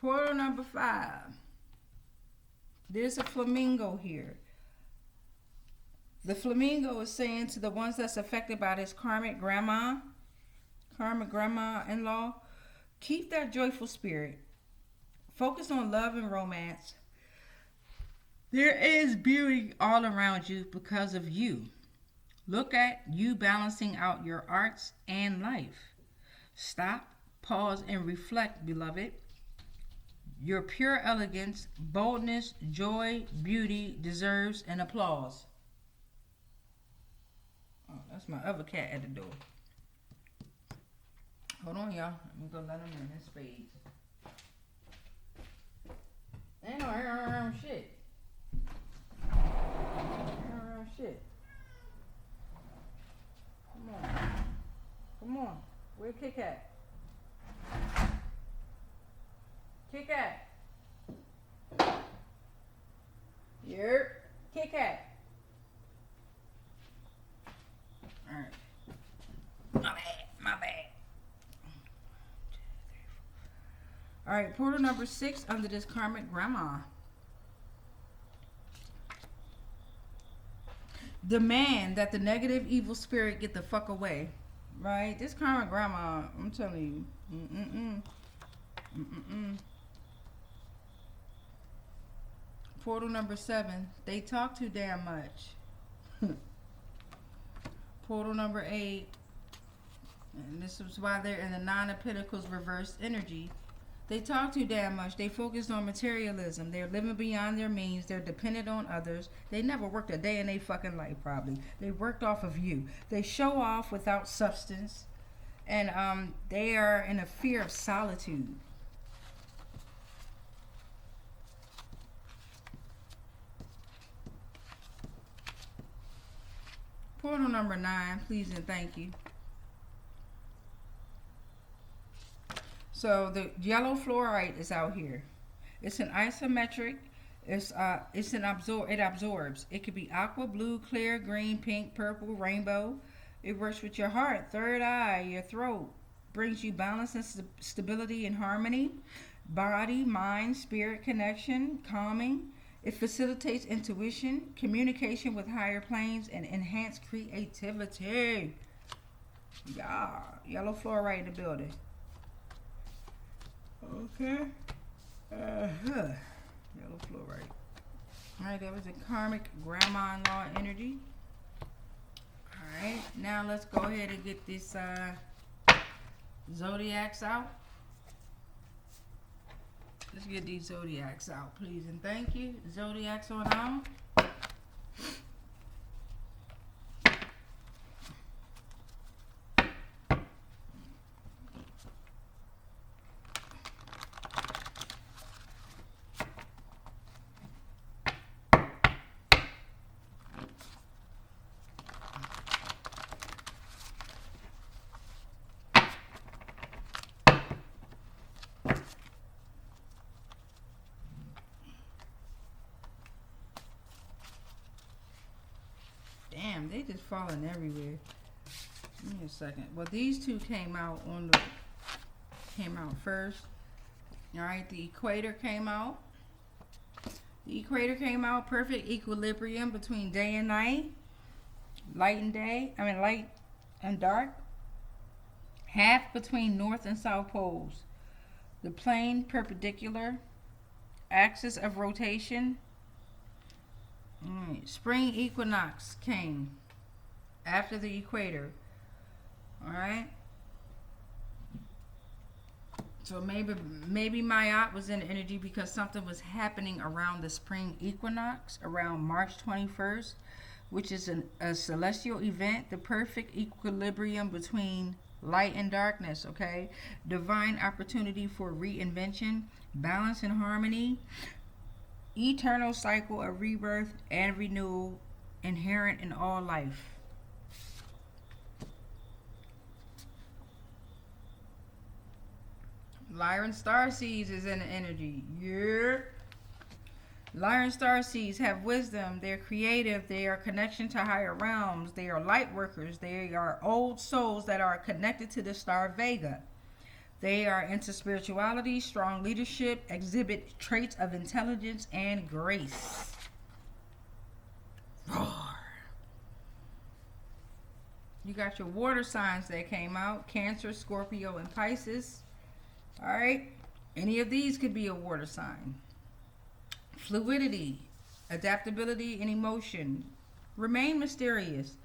Speaker 1: Portal number 5. There's a flamingo here. The flamingo is saying to the ones that's affected by this karmic grandma in-law, keep that joyful spirit. Focus on love and romance. There is beauty all around you because of you. Look at you balancing out your arts and life. Stop, pause, and reflect, beloved. Your pure elegance, boldness, joy, beauty deserves an applause. Oh, that's my other cat at the door. Hold on, y'all. I'm gonna let him in. It's spades. Ain't no shit. Shit. Come on. Where Kit Kat? Kit Kat. All right, portal number 6 under this karmic grandma. Demand that the negative evil spirit get the fuck away. Right? This karmic grandma, I'm telling you. Portal number 7. They talk too damn much. Portal number 8. And this is why they're in the Nine of Pentacles reversed energy. They talk too damn much. They focus on materialism. They're living beyond their means. They're dependent on others. They never worked a day in their fucking life, probably. They worked off of you. They show off without substance. And they are in a fear of solitude. Portal number 9, please and thank you. So the yellow fluorite is out here. It's an isometric. It absorbs. It could be aqua, blue, clear, green, pink, purple, rainbow. It works with your heart, third eye, your throat. Brings you balance and stability and harmony. Body, mind, spirit connection, calming. It facilitates intuition, communication with higher planes, and enhanced creativity. Yeah, yellow fluorite in the building. Okay. Yellow fluorite. Alright, that was a karmic grandma-in-law energy. Alright, now let's go ahead and get this zodiacs out. Let's get these zodiacs out, please and thank you. Zodiacs on out. Damn, they just falling everywhere. Give me a second. Well, these two came out first. All right, the equator came out. The equator came out, perfect equilibrium between day and night, light and dark. Half between north and south poles. The plane perpendicular, axis of rotation. Spring equinox came after the equator. Alright. So maybe Mayat was in energy because something was happening around the spring equinox, around March 21st, which is a celestial event, the perfect equilibrium between light and darkness, okay? Divine opportunity for reinvention, balance and harmony. Eternal cycle of rebirth and renewal inherent in all life. Lyran starseeds is in the energy. Yeah. Lyran starseeds have wisdom. They're creative. They are connection to higher realms. They are light workers. They are old souls that are connected to the star Vega. They are into spirituality, strong leadership, exhibit traits of intelligence and grace. Roar. You got your water signs that came out. Cancer, Scorpio, and Pisces. Alright. Any of these could be a water sign. Fluidity, adaptability, and emotion. Remain mysterious.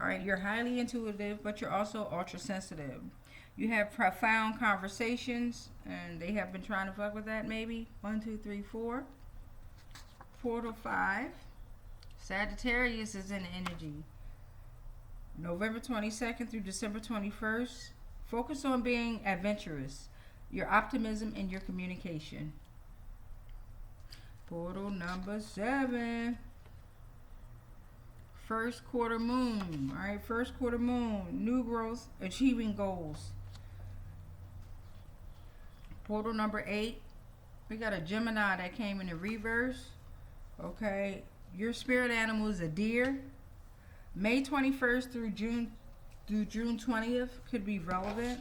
Speaker 1: Alright. You're highly intuitive, but you're also ultra sensitive. You have profound conversations, and they have been trying to fuck with that maybe. 1, 2, 3, 4. Portal 5. Sagittarius is in energy. November 22nd through December 21st. Focus on being adventurous. Your optimism and your communication. Portal number 7. First quarter moon. Alright, first quarter moon. New growth, achieving goals. Portal number 8. We got a Gemini that came in the reverse. Okay. Your spirit animal is a deer. May 21st through June 20th could be relevant.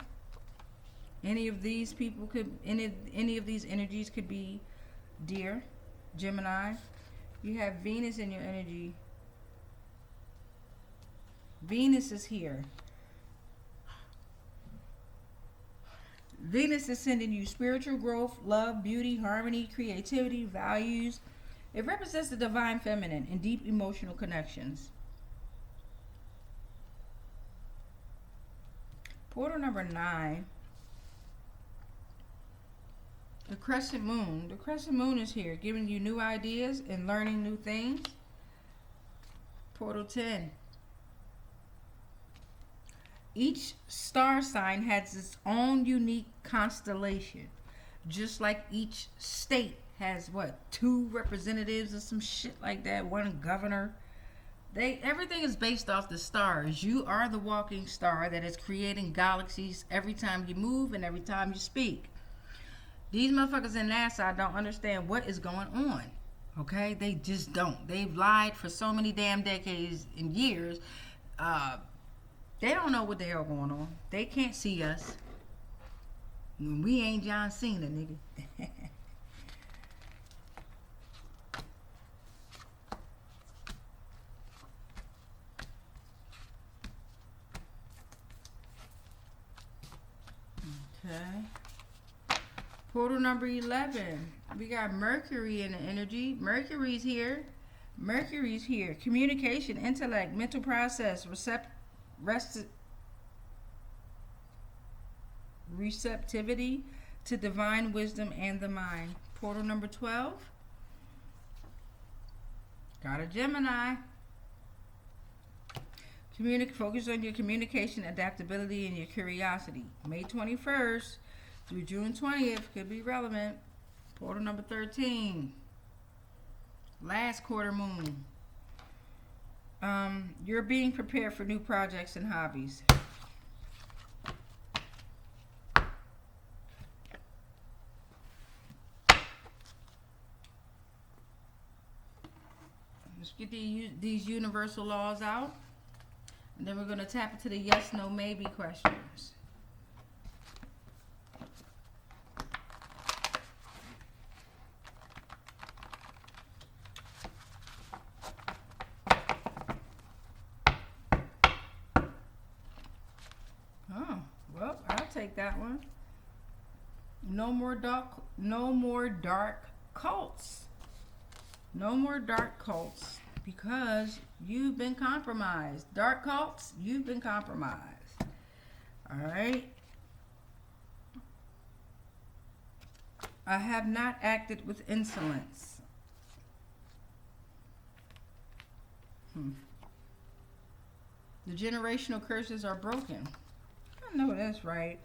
Speaker 1: Any of these people could, any of these energies could be deer, Gemini. You have Venus in your energy. Venus is here. Venus is sending you spiritual growth, love, beauty, harmony, creativity, values. It represents the divine feminine and deep emotional connections. Portal number 9. The crescent moon. The crescent moon is here, giving you new ideas and learning new things. Portal 10. Each star sign has its own unique constellation. Just like each state has, what, 2 representatives or some shit like that, 1 governor. Everything is based off the stars. You are the walking star that is creating galaxies every time you move and every time you speak. These motherfuckers in NASA don't understand what is going on. Okay? They just don't. They've lied for so many damn decades and years. They don't know what the hell going on. They can't see us. We ain't John Cena, nigga. Okay. Portal number 11. We got Mercury in the energy. Mercury's here. Mercury's here. Communication, intellect, mental process, receptivity to divine wisdom and the mind. Portal number 12. Got a Gemini. Focus on your communication, adaptability, and your curiosity. May 21st through June 20th could be relevant. Portal number 13. Last quarter moon. You're being prepared for new projects and hobbies. Let's get these universal laws out. And then we're going to tap into the yes, no, maybe questions. Oh, well, I'll take that one. No more dark cults. No more dark cults. Because you've been compromised. Dark cults, you've been compromised. Alright. I have not acted with insolence. The generational curses are broken. I know that's right.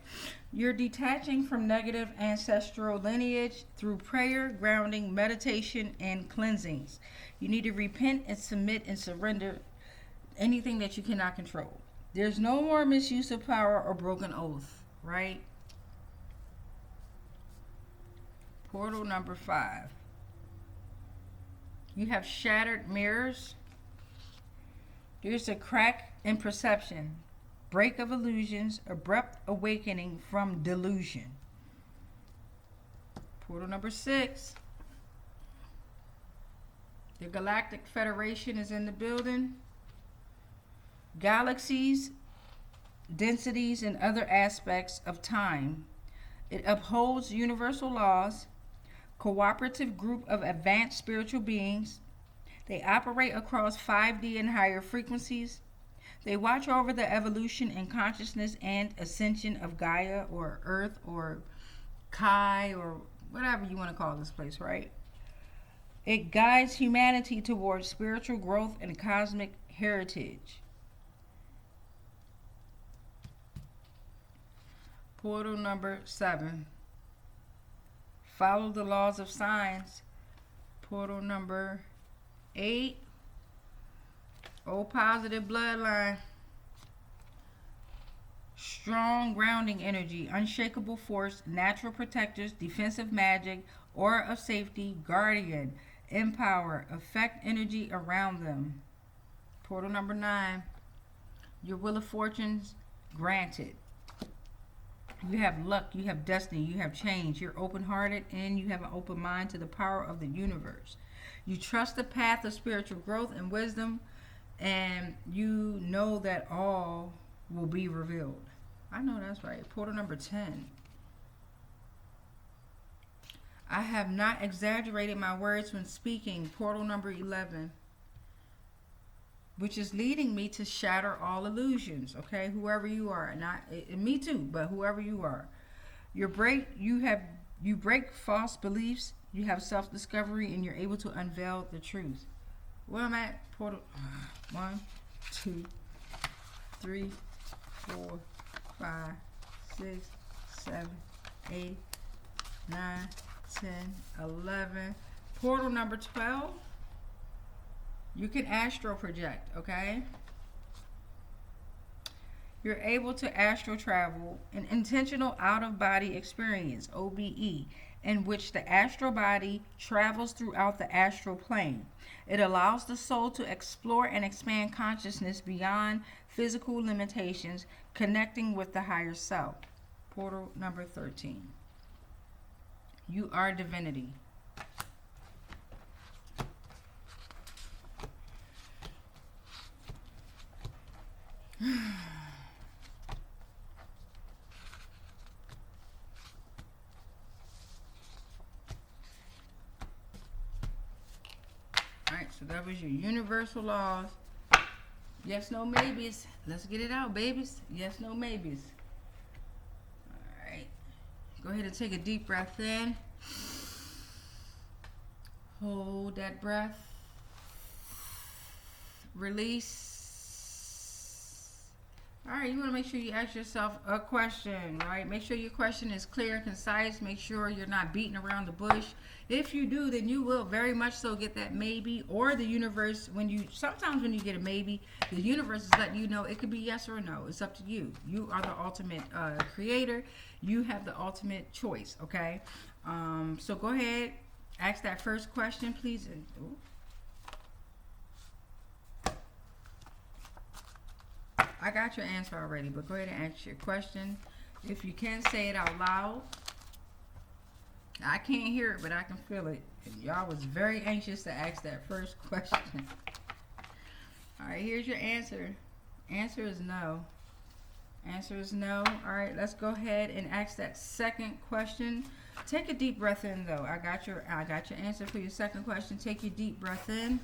Speaker 1: You're detaching from negative ancestral lineage through prayer, grounding, meditation, and cleansings. You need to repent and submit and surrender anything that you cannot control. There's no more misuse of power or broken oath, right? Portal number 5. You have shattered mirrors. There's a crack in perception. Break of illusions, abrupt awakening from delusion. Portal number 6. The Galactic Federation is in the building. Galaxies, densities, and other aspects of time. It upholds universal laws. Cooperative group of advanced spiritual beings. They operate across 5D and higher frequencies. They watch over the evolution in consciousness and ascension of Gaia or Earth or Kai or whatever you want to call this place, right? It guides humanity towards spiritual growth and cosmic heritage. Portal number 7. Follow the laws of signs. Portal number 8. O positive bloodline. Strong grounding energy, unshakable force, natural protectors, defensive magic, aura of safety, guardian, empower, affect energy around them. Portal number 9. Your will of fortunes granted. You have luck, you have destiny, you have change. You're open-hearted and you have an open mind to the power of the universe. You trust the path of spiritual growth and wisdom, and you know that all will be revealed. I know that's right. Portal number 10. I have not exaggerated my words when speaking. Portal number 11. Which is leading me to shatter all illusions. Okay, whoever you are, not me too, but whoever you are, you break false beliefs. You have self-discovery, and you're able to unveil the truth. Where I'm at, portal 1, 2, 3, 4, 5, 6, 7, 8, 9, 10, 11. Portal number 12. You can astral project, okay? You're able to astral travel, an intentional out-of-body experience, OBE, in which the astral body travels throughout the astral plane. It allows the soul to explore and expand consciousness beyond physical limitations, connecting with the higher self. Portal number 13. You are divinity. Alright, so that was your universal laws. Yes, no, maybes. Let's get it out, babies. Yes, no, maybes. Alright. Go ahead and take a deep breath in. Hold that breath. Release. Alright, you want to make sure you ask yourself a question, right? Make sure your question is clear and concise. Make sure you're not beating around the bush. If you do, then you will very much so get that maybe, or the universe, sometimes when you get a maybe, the universe is letting you know it could be yes or no. It's up to you. You are the ultimate creator. You have the ultimate choice, okay? So go ahead, ask that first question, please. I got your answer already, but go ahead and ask your question. If you can, say it out loud. I can't hear it, but I can feel it. Y'all was very anxious to ask that first question. All right, here's your answer. Answer is no. Answer is no. All right, let's go ahead and ask that second question. Take a deep breath in, though. I got your answer for your second question. Take your deep breath in.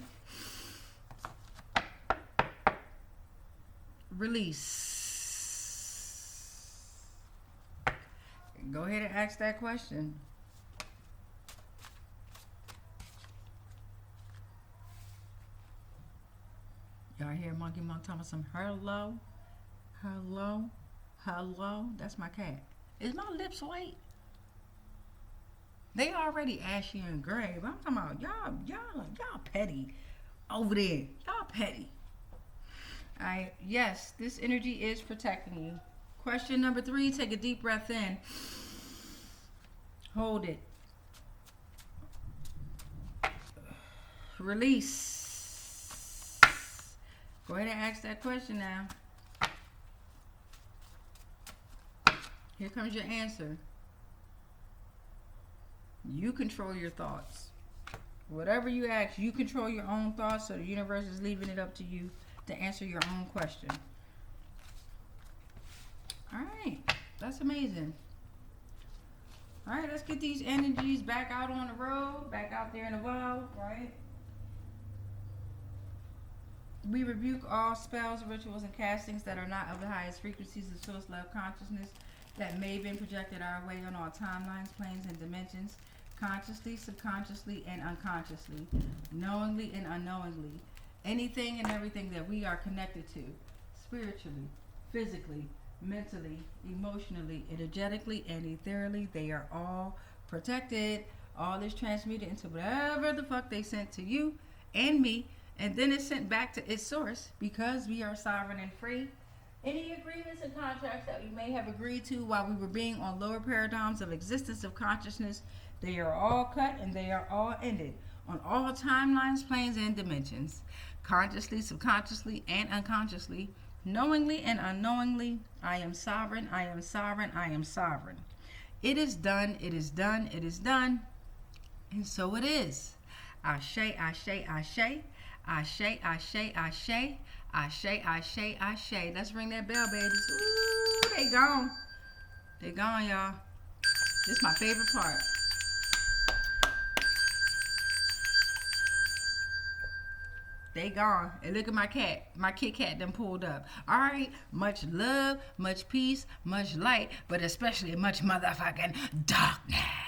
Speaker 1: Release. Go ahead and ask that question. Y'all hear Monkey Monk talking some hello, hello, hello? That's my cat. Is my lips white? They already ashy and gray, but I'm talking about y'all petty over there. Y'all petty. Alright, yes, this energy is protecting you. Question number 3, take a deep breath in. Hold it. Release. Go ahead and ask that question now. Here comes your answer. You control your thoughts. Whatever you ask, you control your own thoughts, so the universe is leaving it up to you to answer your own question. Alright, that's amazing. Alright, let's get these energies back out on the road, back out there in the wild, right? We rebuke all spells, rituals, and castings that are not of the highest frequencies of source love consciousness that may have been projected our way on all timelines, planes, and dimensions, consciously, subconsciously, and unconsciously, knowingly and unknowingly. Anything and everything that we are connected to, spiritually, physically, mentally, emotionally, energetically, and ethereally, they are all protected. All is transmuted into whatever the fuck they sent to you and me, and then it's sent back to its source, because we are sovereign and free. Any agreements and contracts that we may have agreed to while we were being on lower paradigms of existence of consciousness, they are all cut and they are all ended on all timelines, planes, and dimensions, consciously, subconsciously, and unconsciously, Knowingly and unknowingly, I am sovereign, I am sovereign, I am sovereign. It is done, it is done, it is done, and so it is. Ashe, ashe, ashe, ashe, ashe, ashe, ashe, ashe, ashe. Let's ring that bell, babies. Ooh, they gone. They gone, y'all. This is my favorite part. They gone. And look at my cat. My Kit Kat done pulled up. All right. Much love, much peace, much light, but especially much motherfucking darkness.